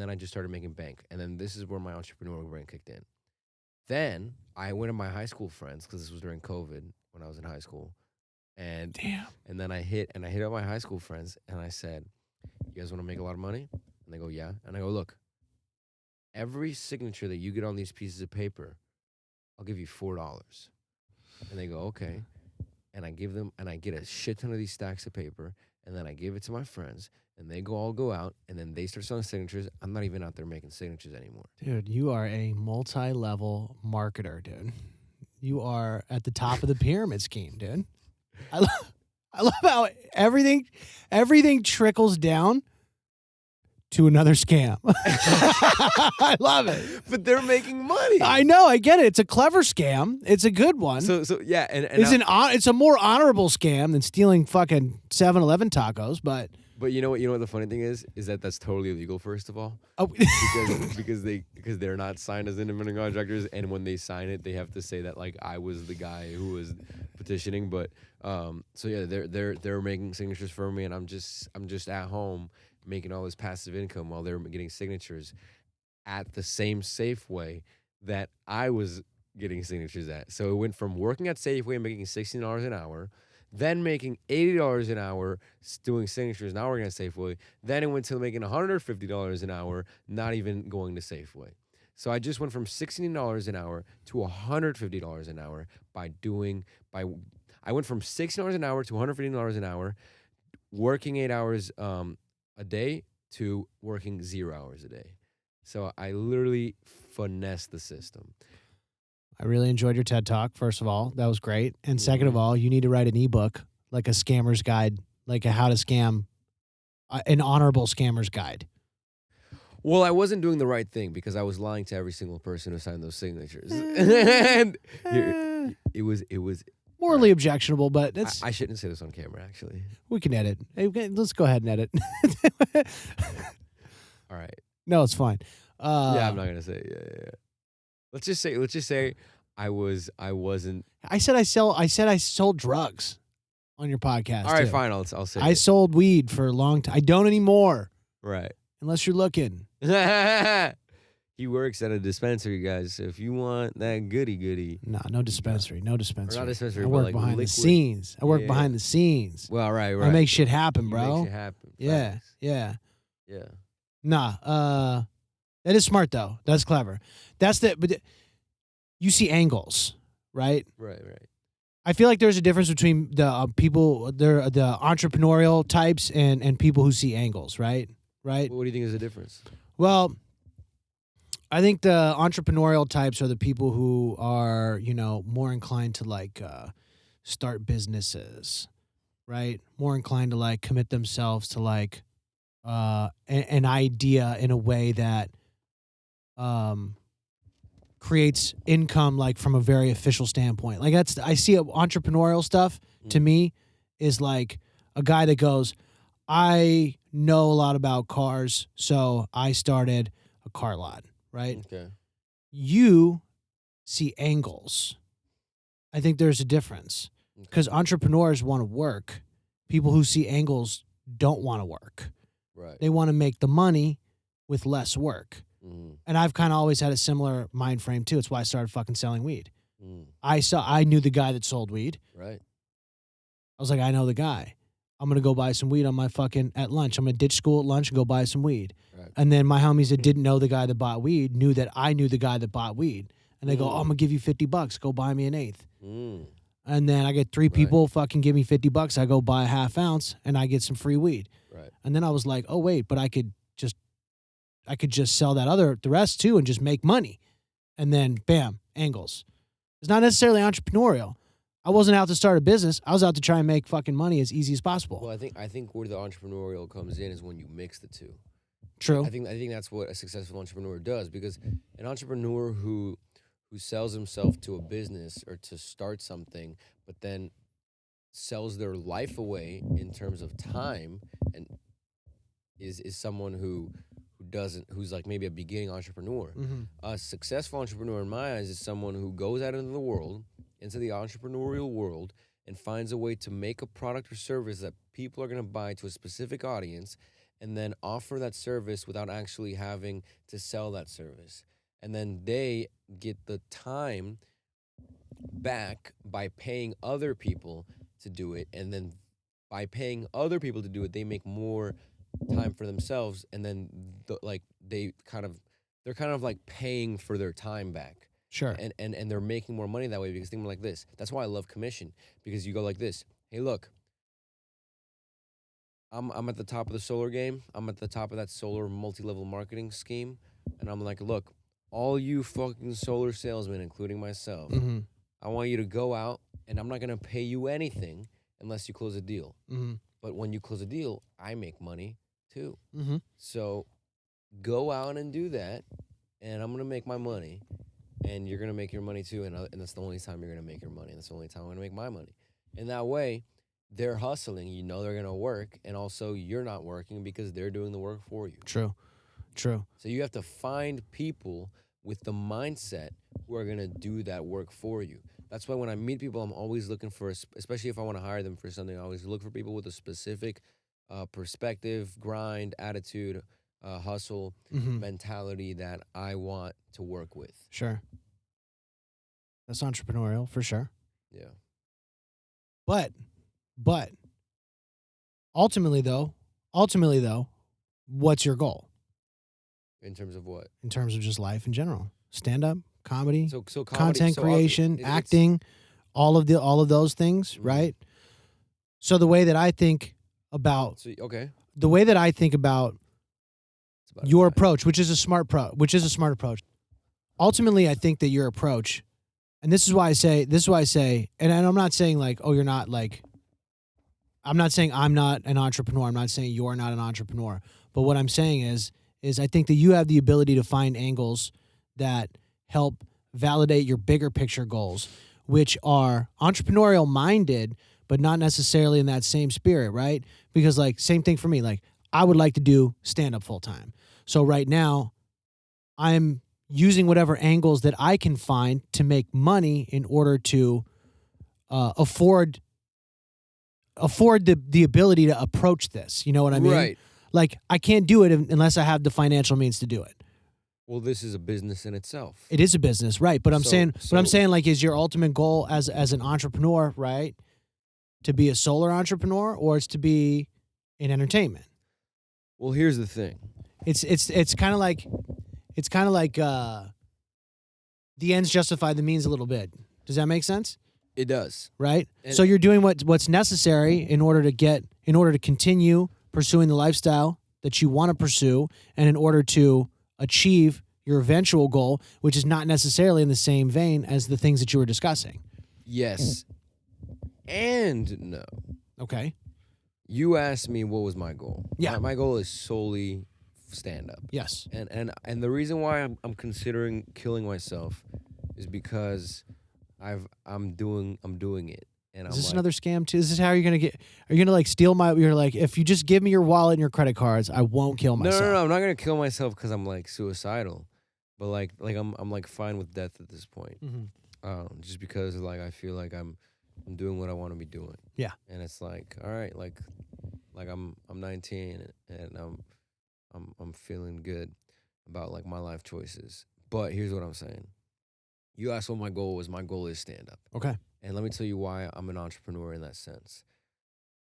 I just started making bank. And then this is where my entrepreneurial brain kicked in. Then I went to my high school friends, because this was during COVID when I was in high school. And Damn. and then I hit up my high school friends, and I said, you guys want to make a lot of money? And they go, yeah. And I go, look, every signature that you get on these pieces of paper, I'll give you $4. And they go, okay. And I give them, and I get a shit ton of these stacks of paper, and then I give it to my friends, and they all go out, and then they start selling signatures. I'm not even out there making signatures anymore. Dude, you are a multi-level marketer, dude. You are at the top of the pyramid scheme, dude. I love how everything trickles down to another scam. I love it. But they're making money. I know, I get it. It's a clever scam. It's a good one. So yeah, and It's a more honorable scam than stealing fucking 7-Eleven tacos, but you know what the funny thing is that that's totally illegal, first of all. oh, because they're not signed as independent contractors, and when they sign it, they have to say that, like, I was the guy who was petitioning. But so yeah, they're making signatures for me, and I'm just at home making all this passive income while they're getting signatures at the same Safeway that I was getting signatures at. So it went from working at Safeway and making $16 an hour, then making $80 an hour doing signatures, now working at Safeway. Then it went to making $150 an hour, not even going to Safeway. So I just went from $16 an hour to $150 an hour I went from $16 an hour to $150 an hour, working 8 hours a day to working 0 hours a day. So I literally finessed the system. I really enjoyed your TED Talk, first of all. That was great. And second of all, you need to write an ebook, like a scammer's guide, like a how to scam, an honorable scammer's guide. Well, I wasn't doing the right thing because I was lying to every single person who signed those signatures. And it was Morally objectionable, but it's, I shouldn't say this on camera, actually. we can edit. Hey, let's go ahead and edit. All right. No, it's fine. Yeah, I'm not gonna say. Yeah. Let's just say I wasn't. I said I sold drugs on your podcast. All right, too. fine. I'll say I it. sold weed for a long time. I don't anymore, Right. unless you're looking. He works at a dispensary, guys. So if you want that goody, No, no dispensary. No or dispensary. not dispensary, I but work like behind liquid. the scenes. I work Yeah. behind the scenes. Well, right. I make shit happen, You bro. Make shit happen. Yeah, Facts. yeah. Yeah. Nah, That is smart though. That's clever. But you see angles, right? Right. I feel like there's a difference between the people, the entrepreneurial types and people who see angles, right? Right. What do you think is the difference? Well, I think the entrepreneurial types are the people who are, more inclined to like start businesses, right? More inclined to like commit themselves to like an idea in a way that creates income like from a very official standpoint. Like I see entrepreneurial stuff to me is like a guy that goes, I know a lot about cars, so I started a car lot, right? Okay. You see angles. I think there's a difference because entrepreneurs want to work. People who see angles don't want to work. Right. They want to make the money with less work. Mm. And I've kind of always had a similar mind frame too. It's why I started fucking selling weed. Mm. I knew the guy that sold weed. Right. I was like, I know the guy. I'm going to go buy some weed on my fucking at lunch. I'm going to ditch school at lunch and go buy some weed. Right. And then my homies that didn't know the guy that bought weed knew that I knew the guy that bought weed. And they go, oh, I'm going to give you $50. Go buy me an eighth. Mm. And then I get three people fucking give me $50. I go buy a half ounce and I get some free weed. Right. And then I was like, oh, wait, but I could just sell the rest too and just make money. And then bam, angles. It's not necessarily entrepreneurial. I wasn't out to start a business. I was out to try and make fucking money as easy as possible. Well, I think where the entrepreneurial comes in is when you mix the two. True. I think that's what a successful entrepreneur does, because an entrepreneur who sells himself to a business or to start something, but then sells their life away in terms of time, and is someone who's like maybe a beginning entrepreneur. Mm-hmm. A successful entrepreneur in my eyes is someone who goes out into the world, into the entrepreneurial world, and finds a way to make a product or service that people are going to buy to a specific audience, and then offer that service without actually having to sell that service. And then they get the time back by paying other people to do it. And then by paying other people to do it, they make more time for themselves. And then they're kind of like paying for their time back. Sure. And they're making more money that way, because think like this. That's why I love commission, because you go like this. Hey, look, I'm at the top of the solar game. I'm at the top of that solar multi-level marketing scheme. And I'm like, look, all you fucking solar salesmen, including myself, Mm-hmm. I want you to go out, and I'm not going to pay you anything unless you close a deal. Mm-hmm. But when you close a deal, I make money too. Mm-hmm. So go out and do that, and I'm going to make my money, and you're going to make your money too. And that's the only time you're going to make your money. And that's the only time I'm going to make my money. And that way, they're hustling. You know they're going to work, and also you're not working because they're doing the work for you. True. So you have to find people with the mindset who are going to do that work for you. That's why when I meet people, I'm always looking for, especially if I want to hire them for something, I always look for people with a specific perspective, grind, attitude, hustle, Mm-hmm. mentality that I want to work with. Sure. That's entrepreneurial for sure. Yeah. But ultimately though, what's your goal In terms of what? in terms of just life in general? Stand up, comedy, So comedy, content so creation, it's- acting, all of those things, Mhm. right? So the way that I think about Okay. your It's about approach, which is a smart approach. Ultimately, I think that your approach, and this is why I say, and I'm not saying like, oh, you're not like, I'm not saying I'm not an entrepreneur. I'm not saying you're not an entrepreneur. But what I'm saying is I think that you have the ability to find angles that help validate your bigger picture goals, which are entrepreneurial minded, but not necessarily in that same spirit, right? Because like, same thing for me. Like, I would like to do stand up full time. So right now, I'm using whatever angles that I can find to make money in order to afford the ability to approach this. You know what I mean? Right. Like, I can't do it unless I have the financial means to do it. Well, this is a business in itself. It is a business, right? But I'm So- saying, like, is your ultimate goal as an entrepreneur, right, to be a solar entrepreneur, or it's to be in entertainment? Well, here's the thing. It's kind of like it's kind of like the ends justify the means a little bit. Does that make sense? It does. Right? And so you're doing what's necessary in order to continue pursuing the lifestyle that you want to pursue, and in order to achieve your eventual goal, which is not necessarily in the same vein as the things that you were discussing. yes and no. Okay. You asked me what was my goal. Yeah. My goal is solely stand up. Yes. And the reason why I'm considering killing myself is because I'm doing it. And Is I'm this like, another scam too? Is this how you're gonna get? Are you gonna like steal my? You're like, if you just give me your wallet and your credit cards, I won't kill myself. No, I'm not gonna kill myself because I'm like suicidal, but like I'm like fine with death at this point. Just because like I feel like I'm doing what I want to be doing. Yeah. And it's like, all right, like I'm 19 and I'm feeling good about like my life choices. But here's what I'm saying. You asked what my goal was. My goal is stand up. Okay. And let me tell you why I'm an entrepreneur in that sense.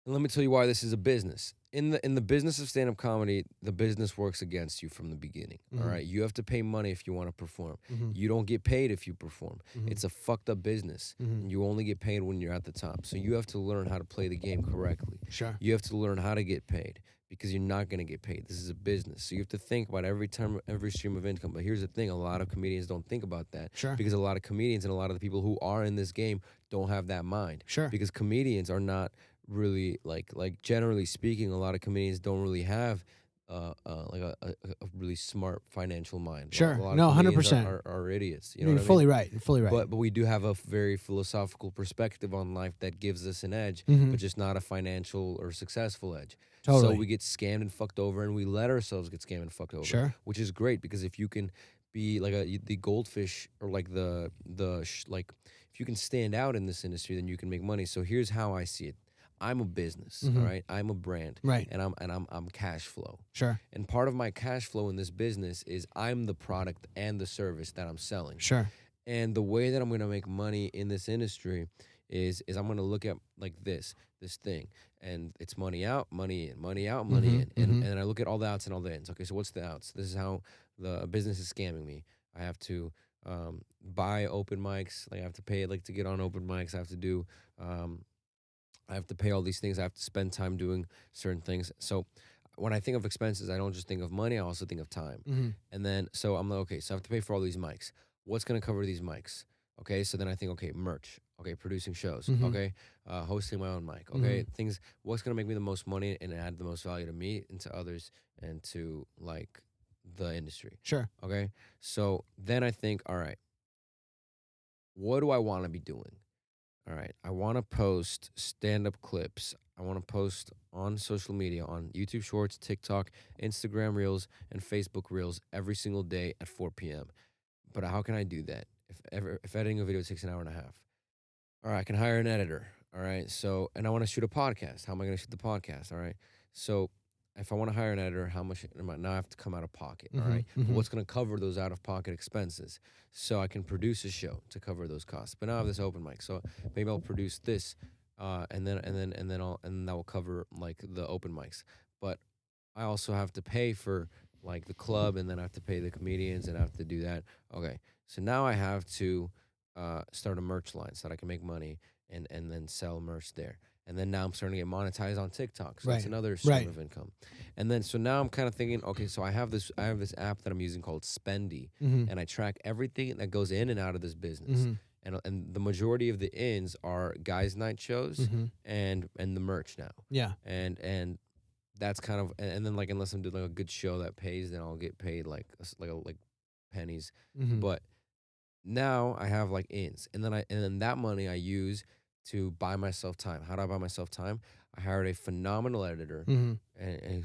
And let me tell you why this is a business. In the business of stand-up comedy, the business works against you from the beginning. All right. You have to pay money if you want to perform. You don't get paid if you perform. It's a fucked up business. And you only get paid when you're at the top. So you have to learn how to play the game correctly. Sure. You have to learn how to get paid because you're not going to get paid. This is a business. So you have to think about every stream of income. But here's the thing. A lot of comedians don't think about that. Sure. Because a lot of comedians and a lot of the people who are in this game don't have that mind. Sure. Because comedians are not really like generally speaking, a lot of comedians don't really have like a really smart financial mind. Sure. A lot No, of comedians 100%. are idiots. You know You're what I mean? fully right. You're fully right. But we do have a very philosophical perspective on life that gives us an edge, but just not a financial or successful edge. Totally. So we get scammed and fucked over, and we let ourselves get scammed and fucked over. Sure. Which is great because if you can be like the goldfish or like like if you can stand out in this industry, then you can make money. So here's how I see it. I'm a business, all right? I'm a brand. Right. And I'm cash flow. Sure. And part of my cash flow in this business is I'm the product and the service that I'm selling. Sure. And the way that I'm going to make money in this industry is I'm going to look at like this thing, and it's money out, money in, money out, money in. And I look at all the outs and all the ins. Okay, so what's the outs? This is how the business is scamming me. I have to buy open mics. Like I have to pay like to get on open mics. I have to do I have to pay all these things. I have to spend time doing certain things. So when I think of expenses, I don't just think of money. I also think of time. And then, so I'm like, okay, so I have to pay for all these mics. What's going to cover these mics? Okay, so then I think, okay, merch. Okay, producing shows. Okay, hosting my own mic. Okay, things, what's going to make me the most money and add the most value to me and to others and to, like, the industry. Sure. Okay, so then I think, all right, what do I want to be doing? All right, I want to post stand-up clips. I want to post on social media, on YouTube Shorts, TikTok, Instagram Reels, and Facebook Reels every single day at 4 p.m. But how can I do that if editing a video takes an hour and a half? All right, I can hire an editor. All right, so, and I want to shoot a podcast. How am I going to shoot the podcast? All right, so if I want to hire an editor, how much now I have to come out of pocket? All right, but what's going to cover those out-of-pocket expenses? So I can produce a show to cover those costs. But now I have this open mic, so maybe I'll produce this, and then that will cover like the open mics. But I also have to pay for like the club, and then I have to pay the comedians, and I have to do that. Okay, so now I have to start a merch line so that I can make money and then sell merch there. And then now I'm starting to get monetized on TikTok. So that's another stream of income. And then so now I'm kind of thinking, okay, so I have this app that I'm using called Spendy, and I track everything that goes in and out of this business. And the majority of the ins are guys' night shows and the merch now. Yeah. And that's kind of, and then like unless I'm doing like a good show that pays, then I'll get paid like pennies. But now I have like ins, and then that money I use to buy myself time. How do I buy myself time? I hired a phenomenal editor, and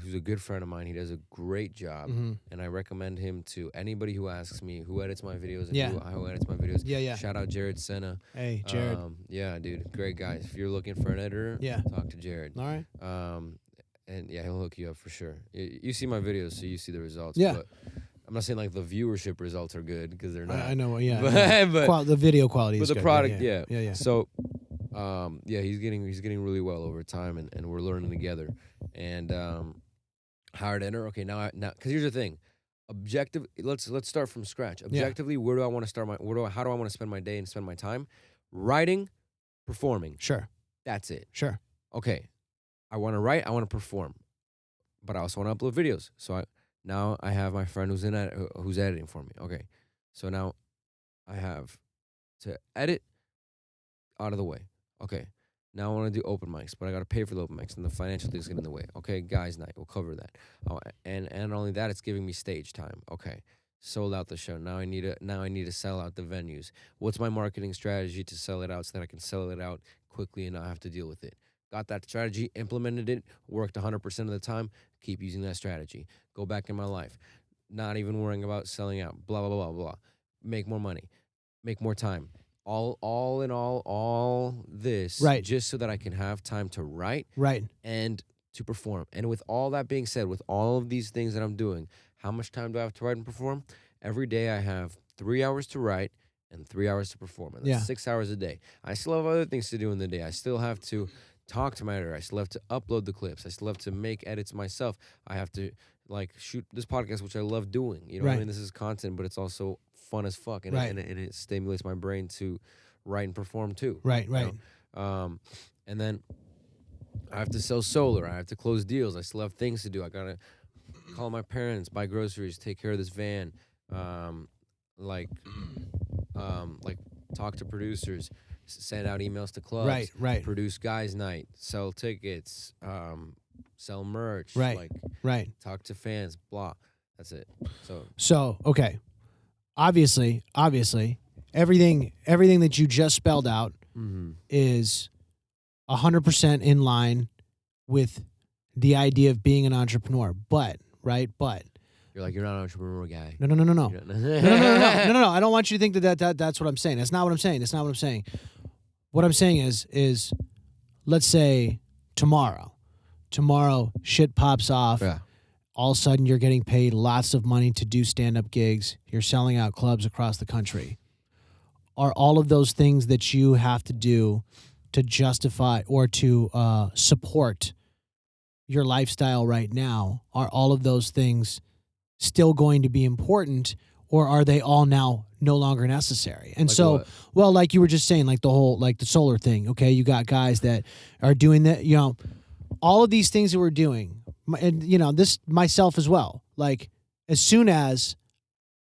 who's a good friend of mine. He does a great job, and I recommend him to anybody who asks me who edits my videos and who edits my videos. Yeah. Shout out Jared Senna. Hey, Jared. Yeah, dude, great guy. If you're looking for an editor, talk to Jared. All right. And yeah, he'll hook you up for sure. You see my videos, so you see the results. Yeah. But I'm not saying like the viewership results are good because they're not. I know. Yeah. But the video quality is the good. product, Yeah. So, he's getting really well over time, and we're learning together. And hired editor. Okay, now because here's the thing, objective. Let's start from scratch. Objectively, where do I want to start how do I want to spend my day and spend my time? Writing, performing. Sure. That's it. Sure. Okay. I want to write, I want to perform. But I also want to upload videos. So now I have my friend who's editing for me. Okay. So now I have to edit out of the way. Okay. Now I want to do open mics, but I got to pay for the open mics, and the financial things get in the way. Okay, guys' night, we'll cover that. Oh, and not only that, it's giving me stage time. Okay, sold out the show. Now I need to sell out the venues. What's my marketing strategy to sell it out so that I can sell it out quickly and not have to deal with it? Got that strategy, implemented it, worked 100% of the time. Keep using that strategy. Go back in my life, not even worrying about selling out. Blah blah blah blah blah. Make more money, make more time. All in all this, Right. just so that I can have time to write, Right. and to perform. And with all that being said, with all of these things that I'm doing, how much time do I have to write and perform? Every day I have 3 hours to write and 3 hours to perform, and that's 6 hours a day. I still have other things to do in the day. I still have to talk to my editor. I still have to upload the clips. I still have to make edits myself. I have to shoot this podcast, which I love doing. You know what I mean? This is content, but it's also fun as fuck, and, and it stimulates my brain to write and perform too. Right. You know? And then I have to sell solar. I have to close deals. I still have things to do. I gotta call my parents, buy groceries, take care of this van, talk to producers, send out emails to clubs, produce guys' night, sell tickets, sell merch, talk to fans, blah. That's it. So okay. Obviously, everything that you just spelled out is 100% in line with the idea of being an entrepreneur. But you're like, you're not an entrepreneur guy. No. No. I don't want you to think that's what I'm saying. That's not what I'm saying. What I'm saying is, let's say tomorrow shit pops off. Yeah. All of a sudden, you're getting paid lots of money to do stand-up gigs. You're selling out clubs across the country. Are all of those things that you have to do to justify or to support your lifestyle right now, are all of those things still going to be important, or are they all now no longer necessary? And well, like you were just saying, like the whole, like the solar thing, okay? You got guys that are doing that, you know, all of these things that we're doing, and, you know, this myself as well. Like, as soon as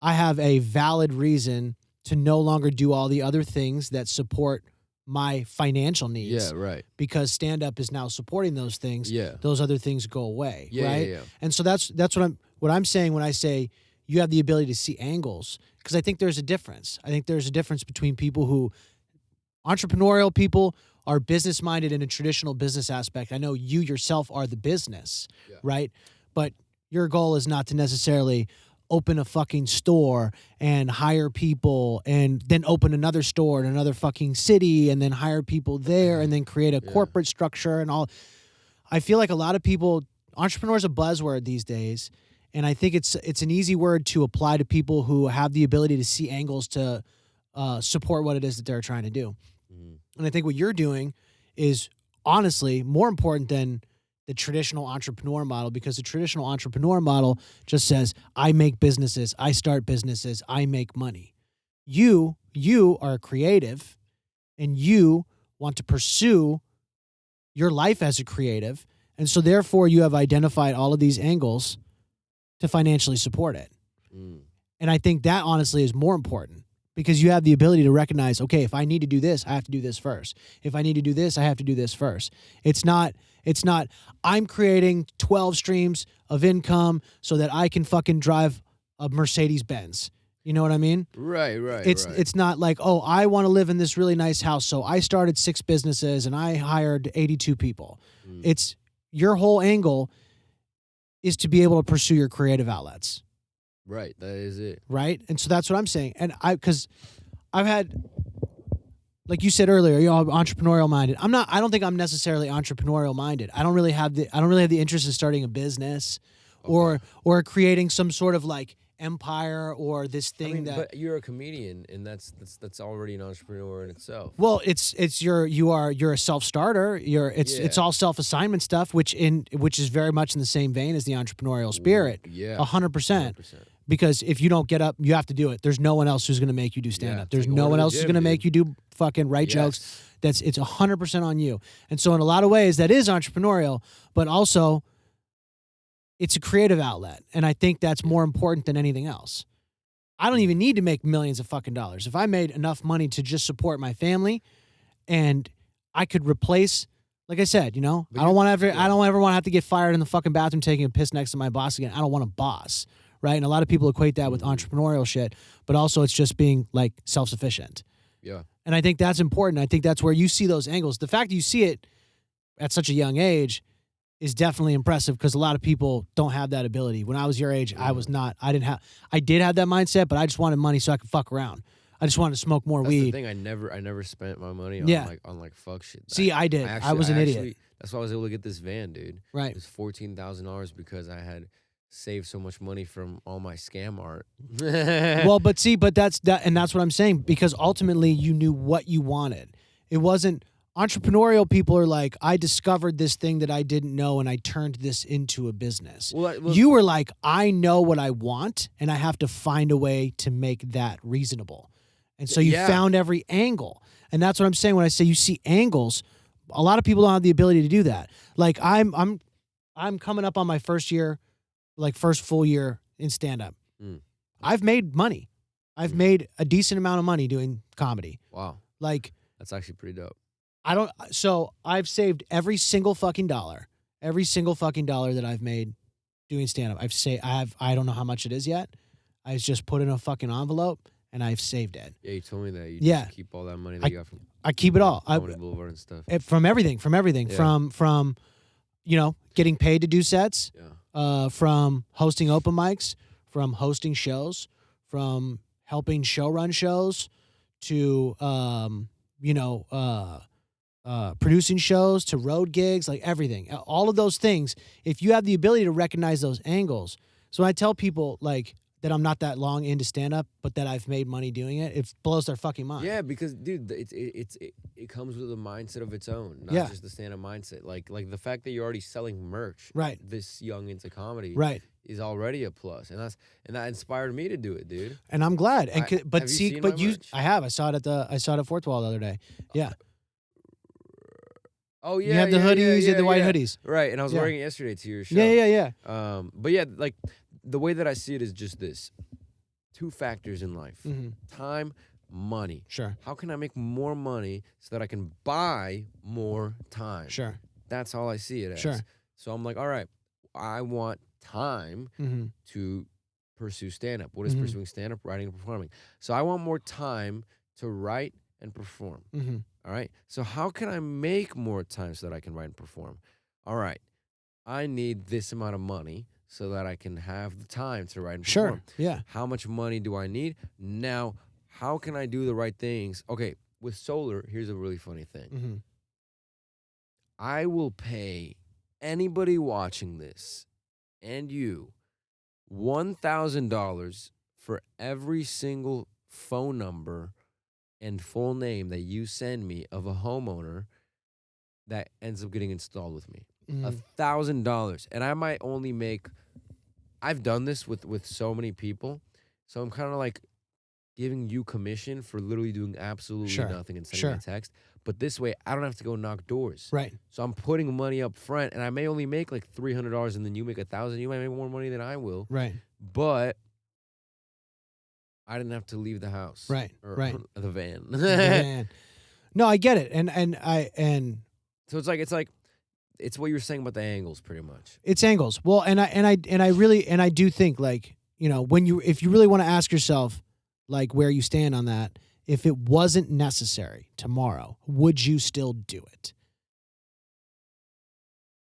I have a valid reason to no longer do all the other things that support my financial needs, because stand-up is now supporting those things, those other things go away, right? And so that's what I'm saying when I say you have the ability to see angles, because I think there's a difference. I think there's a difference between people who, entrepreneurial people, are business-minded in a traditional business aspect. I know you yourself are the business, right? But your goal is not to necessarily open a fucking store and hire people and then open another store in another fucking city and then hire people there and then create a corporate structure and all. I feel like a lot of people, entrepreneur is a buzzword these days, and I think it's an easy word to apply to people who have the ability to see angles to support what it is that they're trying to do. And I think what you're doing is honestly more important than the traditional entrepreneur model, because the traditional entrepreneur model just says, I make businesses, I start businesses, I make money. You are creative, and you want to pursue your life as a creative, and so therefore you have identified all of these angles to financially support it. And I think that honestly is more important, because you have the ability to recognize, okay, if I need to do this, I have to do this first. If I need to do this, I have to do this first. It's not I'm creating 12 streams of income so that I can fucking drive a Mercedes Benz. You know what I mean? Right. It's not like, oh, I want to live in this really nice house, so I started 6 businesses and I hired 82 people. It's your whole angle is to be able to pursue your creative outlets. Right, that is it. Right? And so that's what I'm saying. And because I've had, like you said earlier, you know, I'm entrepreneurial minded. I don't think I'm necessarily entrepreneurial minded. I don't really have the interest in starting a business or creating some sort of like empire or this thing but you're a comedian, and that's already an entrepreneur in itself. Well, you're a self-starter. It's all self-assignment stuff, which is very much in the same vein as the entrepreneurial spirit. 100%. Because if you don't get up, you have to do it. There's no one else who's going to make you do stand up. There's no one else who's going to make you do fucking write jokes. It's 100% on you. And so in a lot of ways that is entrepreneurial, but also it's a creative outlet. And I think that's more important than anything else. I don't even need to make millions of fucking dollars. If I made enough money to just support my family and I could replace, like I said, I don't ever want to have to get fired in the fucking bathroom taking a piss next to my boss again. I don't want a boss. Right. And a lot of people equate that with entrepreneurial shit, but also it's just being like self-sufficient. Yeah. And I think that's important. I think that's where you see those angles. The fact that you see it at such a young age is definitely impressive because a lot of people don't have that ability. When I was your age, I did have that mindset, but I just wanted money so I could fuck around. I just wanted to smoke more weed. That's the thing. I never spent my money on fuck shit. See, I did. I was an idiot. That's why I was able to get this van, dude. Right. It was $14,000 because I had saved so much money from all my scam art. Well, but that's what I'm saying, because ultimately you knew what you wanted. It wasn't entrepreneurial people are like, I discovered this thing that I didn't know and I turned this into a business. You were like, I know what I want and I have to find a way to make that reasonable. And so you found every angle. And that's what I'm saying when I say you see angles. A lot of people don't have the ability to do that. Like I'm coming up on my first full year in stand-up. I've made money. I've made a decent amount of money doing comedy. Wow. Like, that's actually pretty dope. So I've saved every single fucking dollar that I've made doing stand-up. I don't know how much it is yet. I just put in a fucking envelope and I've saved it. Yeah, you told me that. You just keep all that money that you got from I keep it all. Boulevard and stuff. From everything. Yeah. From getting paid to do sets. Yeah. From hosting open mics, from hosting shows, from helping show run shows, to producing shows, to road gigs, like everything. All of those things, if you have the ability to recognize those angles. So when I tell people like that I'm not that long into stand-up, but that I've made money doing it, it blows their fucking mind. Yeah, because dude, it comes with a mindset of its own, not just the stand-up mindset. Like the fact that you're already selling merch, right? This young into comedy, right, is already a plus, and that inspired me to do it, dude. And I'm glad. And I have. I saw it at Fourth Wall the other day. Yeah. Oh yeah, you have the hoodies, you have the white hoodies, right? And I was wearing it yesterday to your show. Yeah. But yeah, like the way that I see it is just this: two factors in life: time, money. Sure. How can I make more money so that I can buy more time? Sure. That's all I see it as. Sure. So I'm like, all right, I want time to pursue stand-up. What is pursuing stand-up? Writing and performing. So I want more time to write and perform. All right. So how can I make more time so that I can write and perform? All right. I need this amount of money so that I can have the time to write and perform. Sure. Yeah. How much money do I need? Now, how can I do the right things? Okay. With solar, here's a really funny thing. I will pay anybody watching this and you $1,000 for every single phone number and full name that you send me of a homeowner that ends up getting installed with me. $1,000. And I might only make, I've done this with so many people. So I'm kind of like giving you commission for literally doing absolutely nothing and sending me a text. But this way, I don't have to go knock doors. Right. So I'm putting money up front, and I may only make like $300, and then you make $1,000. You might make more money than I will. Right. But I didn't have to leave the house. Right. Or right. The van. The van. No, I get it, and so it's like it's what you were saying about the angles, pretty much. It's angles. Well, and I do think, like, if you really want to ask yourself like where you stand on that. If it wasn't necessary tomorrow, would you still do it?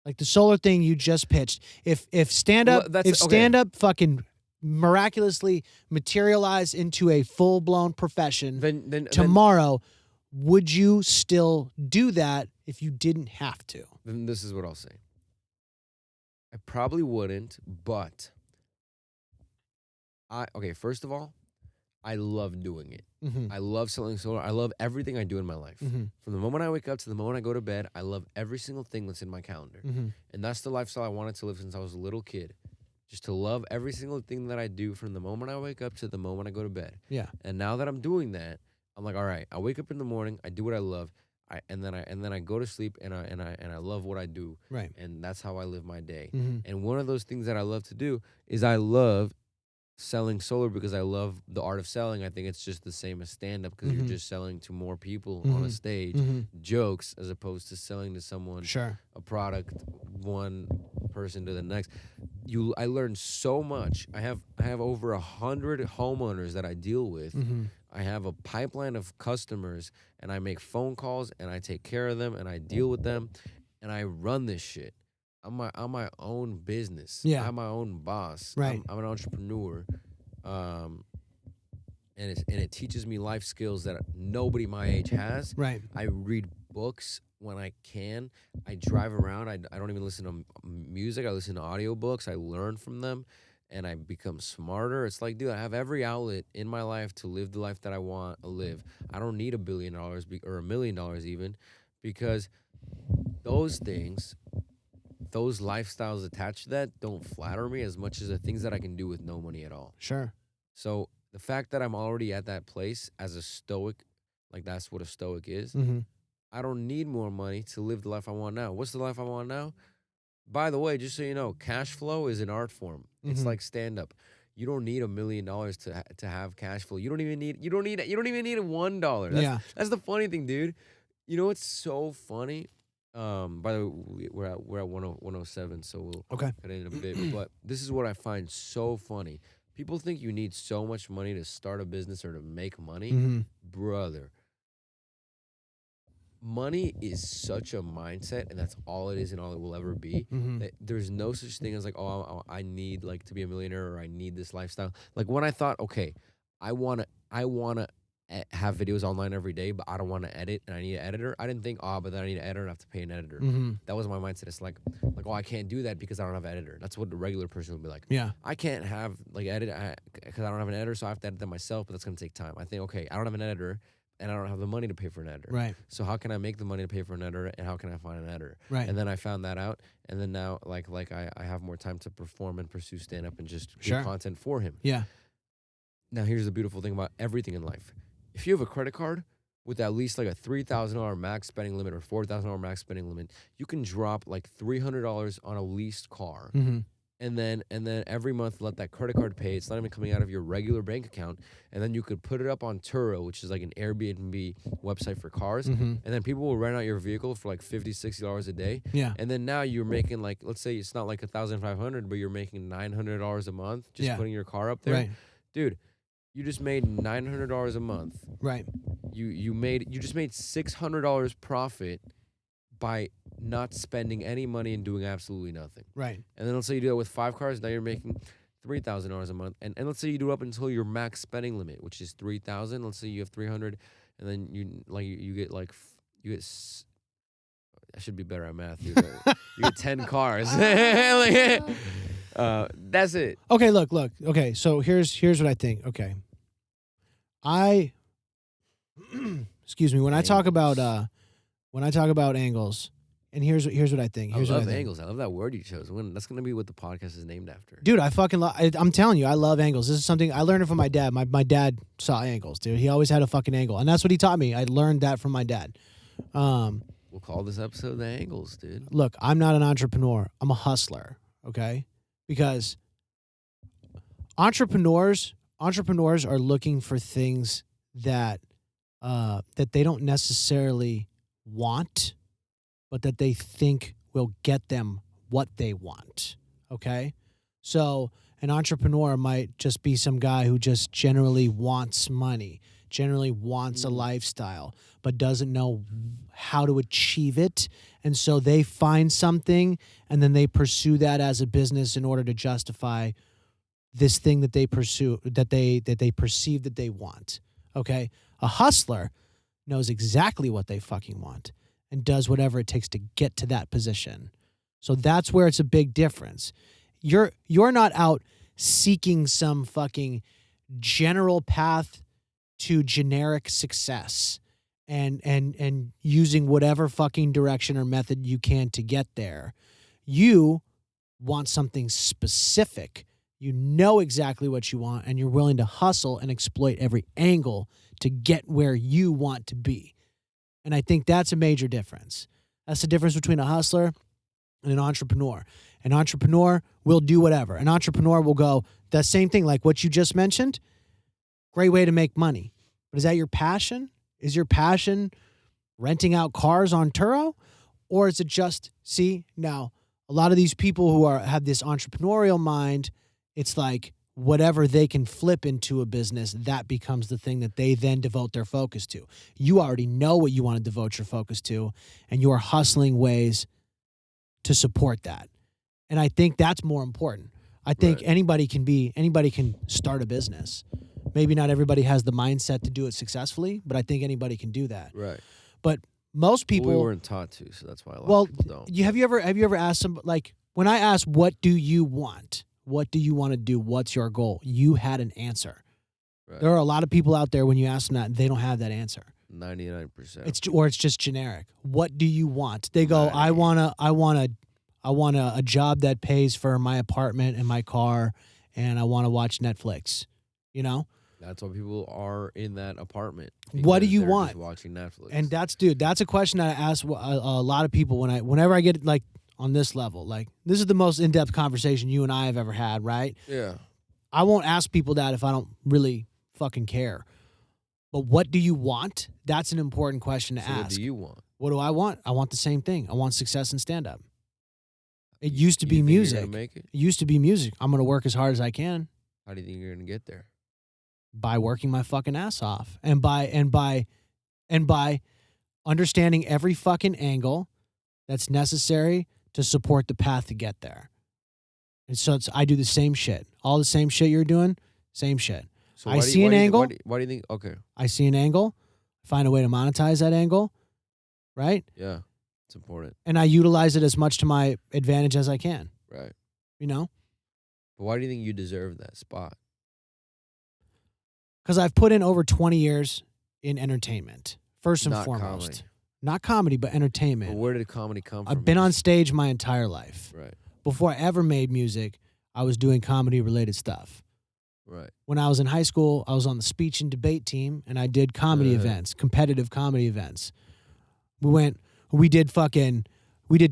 Like the solar thing you just pitched. If stand up fucking miraculously materialized into a full blown profession, then tomorrow, would you still do that if you didn't have to? Then this is what I'll say. I probably wouldn't, but first of all, I love doing it. I love selling solar. I love everything I do in my life. From the moment I wake up to the moment I go to bed, I love every single thing that's in my calendar. And that's the lifestyle I wanted to live since I was a little kid. just to love every single thing that I do from the moment I wake up to the moment I go to bed. Yeah. And now that I'm doing that, I'm like, all right, I wake up in the morning, I do what I love, and then I go to sleep and I love what I do. Right. And that's how I live my day. Mm-hmm. And one of those things that I love to do is I love selling solar because I love the art of selling. I think it's just the same as stand up because Mm-hmm. you're just selling to more people on Mm-hmm. a stage, Mm-hmm. jokes as opposed to selling to someone Sure. a product, one person to the next. I learned so much. I have over 100 homeowners that I deal with. Mm-hmm. I have a pipeline of customers, and I make phone calls, and I take care of them, and I deal with them, and I run this shit. I'm my own business. Yeah. I'm my own boss. Right. I'm an entrepreneur, and it teaches me life skills that nobody my age has. Right. I read books when I can. I drive around. I don't even listen to music. I listen to audiobooks. I learn from them, and I become smarter. It's like, dude, I have every outlet in my life to live the life that I want to live. I don't need $1 billion or $1 million even, because those things, those lifestyles attached to that don't flatter me as much as the things that I can do with no money at all. Sure. So the fact that I'm already at that place as a stoic, like that's what a stoic is, Mm-hmm. I don't need more money to live the life I want now. What's the life I want now? By the way, just so you know, cash flow is an art form. It's Mhm. like stand up. You don't need $1 million to have cash flow. You don't even need $1. Yeah. That's the funny thing, dude. You know what's so funny? By the way, we're at 107, so we'll Okay. cut in a bit. But this is what I find so funny. People think you need so much money to start a business or to make money. Mm-hmm. Brother, money is such a mindset, and that's all it is and all it will ever be. Mm-hmm. That there's no such thing as like, oh, I need like to be a millionaire, or I need this lifestyle. Like when I thought, okay, I wanna have videos online every day, but I don't want to edit, and I need an editor. I didn't think, but then I need an editor and I have to pay an editor. Mm-hmm. That was my mindset. It's like, oh, I can't do that because I don't have an editor. That's what the regular person would be like. Yeah. I can't have like edit because I don't have an editor, so I have to edit them myself. But that's gonna take time. I think, okay, I don't have an editor, and I don't have the money to pay for an editor. Right. So how can I make the money to pay for an editor, and how can I find an editor? Right. And then I found that out, and then now like I have more time to perform and pursue stand up and just Sure. do content for him. Yeah. Now here's the beautiful thing about everything in life. If you have a credit card with at least like a $3,000 max spending limit or $4,000 max spending limit, you can drop like $300 on a leased car. Mm-hmm. And then every month let that credit card pay. It's not even coming out of your regular bank account. And then you could put it up on Turo, which is like an Airbnb website for cars. Mm-hmm. And then people will rent out your vehicle for like $50, $60 a day. Yeah. And then now you're making like, let's say it's not like $1,500, but you're making $900 a month just Yeah. putting your car up there. Right. Dude, you just made $900 a month. Right. You just made $600 profit by not spending any money and doing absolutely nothing. Right. And then let's say you do it with 5 cars, now you're making $3,000 a month. And let's say you do it up until your max spending limit, which is $3,000. Let's say you have 300, and then you get like I should be better at math. Dude. You get 10 cars. That's it. Okay, look. Okay, so here's what I think. Okay. Excuse me, when I talk about angles, and here's what I think. I Here's what love I think. angles. I love that word you chose. That's going to be what the podcast is named after. Dude, I fucking I'm telling you, I love angles. This is something I learned it from my dad. My dad saw angles, dude. He always had a fucking angle, and that's what he taught me. I learned that from my dad. We'll call this episode The Angles, dude. Look, I'm not an entrepreneur. I'm a hustler, okay? Because entrepreneurs are looking for things that they don't necessarily want, but that they think will get them what they want, okay? So an entrepreneur might just be some guy who just generally wants money, generally wants a lifestyle, but doesn't know how to achieve it. And so they find something, and then they pursue that as a business in order to justify this thing that they pursue, that they perceive that they want, okay? A hustler knows exactly what they fucking want and does whatever it takes to get to that position. So that's where it's a big difference. You're not out seeking some fucking general path to generic success and using whatever fucking direction or method you can to get there. You want something specific. You know exactly what you want, and you're willing to hustle and exploit every angle to get where you want to be. And I think that's a major difference. That's the difference between a hustler and an entrepreneur. An entrepreneur will do whatever. An entrepreneur will go, the same thing, like what you just mentioned, great way to make money. But is that your passion? Is your passion renting out cars on Turo? Or is it just, see, now, a lot of these people who have this entrepreneurial mind, it's like whatever they can flip into a business, that becomes the thing that they then devote their focus to. You already know what you want to devote your focus to, and you are hustling ways to support that. And I think that's more important. I think anybody can start a business. Maybe not everybody has the mindset to do it successfully, but I think anybody can do that. Right. But most people, we weren't taught to, so that's why a lot of people don't. Have you ever asked some, like, when I asked, what do you want? What do you want to do? What's your goal? You had an answer. Right. There are a lot of people out there, when you ask them that, they don't have that answer. 99%. It's just generic. What do you want? They go, I want a job that pays for my apartment and my car, and I want to watch Netflix. You know? That's why people are in that apartment. What do you want? Just watching Netflix. And that's a question that I ask a lot of people whenever I get, like, on this level. Like, this is the most in-depth conversation you and I have ever had, right? Yeah. I won't ask people that if I don't really fucking care. But what do you want? That's an important question to ask. What do you want? What do I want? I want the same thing. I want success in stand-up. It used to be music. You're gonna make it? It used to be music. I'm going to work as hard as I can. How do you think you're going to get there? By working my fucking ass off. And by understanding every fucking angle that's necessary to support the path to get there. And so I do the same shit. All the same shit you're doing, same shit. So I see an angle. Why do you think? Okay. I see an angle. Find a way to monetize that angle. Right? Yeah. It's important. And I utilize it as much to my advantage as I can. Right. You know? But why do you think you deserve that spot? Because I've put in over 20 years in entertainment, first and foremost. Comedy. Not comedy, but entertainment. But where did comedy come from? I've been on stage my entire life. Right. Before I ever made music, I was doing comedy-related stuff. Right. When I was in high school, I was on the speech and debate team, and I did comedy events, competitive comedy events. We did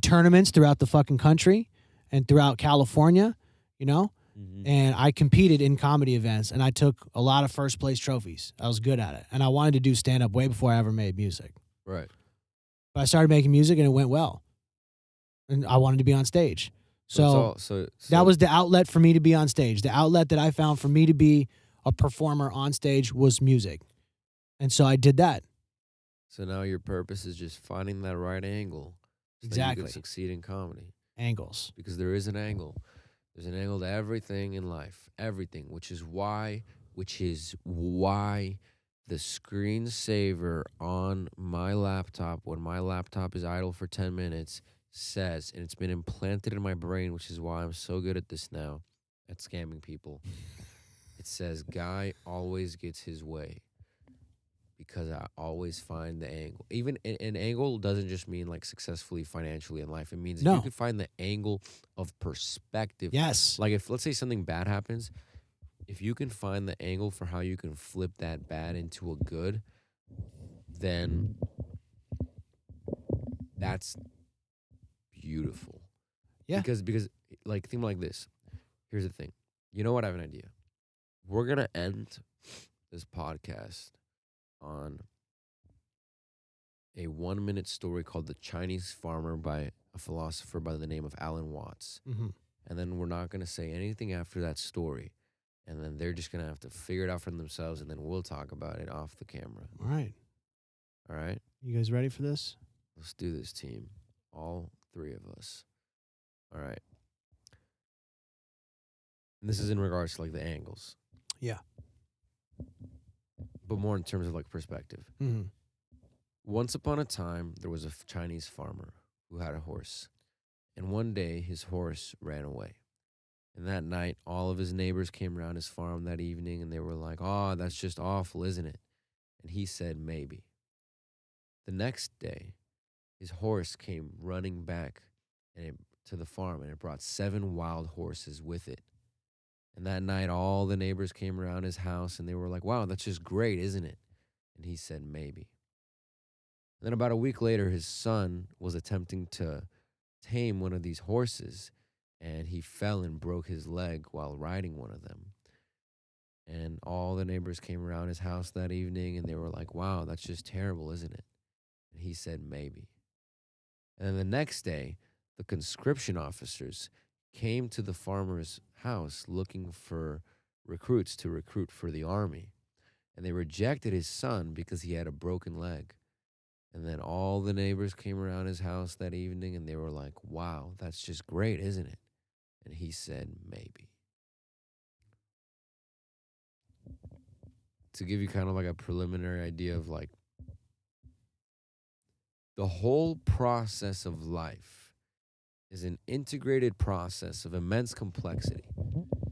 tournaments throughout the fucking country and throughout California, you know? Mm-hmm. And I competed in comedy events, and I took a lot of first place trophies. I was good at it. And I wanted to do stand-up way before I ever made music. Right. But I started making music, and it went well. And I wanted to be on stage. So that was the outlet for me to be on stage. The outlet that I found for me to be a performer on stage was music. And so I did that. So now your purpose is just finding that right angle. So Exactly. that you can succeed in comedy. Angles. Because there is an angle. There's an angle to everything in life. Everything. Which is why the screensaver on my laptop, when my laptop is idle for 10 minutes, says, and it's been implanted in my brain, which is why I'm so good at this now, at scamming people. It says, Guy always gets his way because I always find the angle. Even an angle doesn't just mean like successfully financially in life. It means if you can find the angle of perspective. Yes. Like if, let's say something bad happens, if you can find the angle for how you can flip that bad into a good, then that's beautiful. Yeah. Because like think like this. Here's the thing. You know what? I have an idea. We're gonna end this podcast on a 1-minute story called The Chinese Farmer by a philosopher by the name of Alan Watts. Mm-hmm. And then we're not gonna say anything after that story. And then they're just gonna have to figure it out for themselves, and then we'll talk about it off the camera. All right. All right? You guys ready for this? Let's do this, team. All 3 of us. All right. And this is in regards to like the angles. Yeah. But more in terms of like perspective. Mm-hmm. Once upon a time, there was a Chinese farmer who had a horse. And one day, his horse ran away. And that night, all of his neighbors came around his farm that evening, and they were like, "Oh, that's just awful, isn't it?" And he said, "Maybe." The next day, his horse came running back, and to the farm, and it brought 7 wild horses with it. And that night, all the neighbors came around his house and they were like, wow, that's just great, isn't it? And he said, maybe. And then about a week later, his son was attempting to tame one of these horses, and he fell and broke his leg while riding one of them. And all the neighbors came around his house that evening and they were like, wow, that's just terrible, isn't it? And he said, maybe. And then the next day, the conscription officers came to the farmer's house looking for recruits to recruit for the army. And they rejected his son because he had a broken leg. And then all the neighbors came around his house that evening and they were like, wow, that's just great, isn't it? And he said, maybe. To give you kind of like a preliminary idea of like the whole process of life is an integrated process of immense complexity.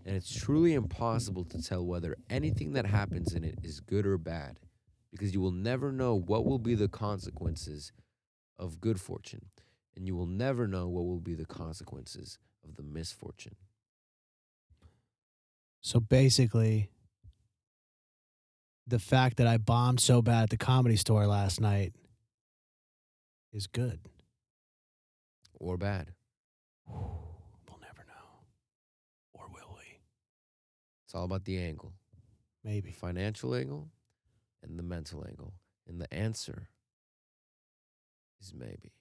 And it's truly impossible to tell whether anything that happens in it is good or bad, because you will never know what will be the consequences of good fortune, and you will never know what will be the consequences of the misfortune. So basically, the fact that I bombed so bad at the Comedy Store last night is good. Or bad. We'll never know. Or will we? It's all about the angle. The Maybe. financial angle and the mental angle. And the answer is maybe.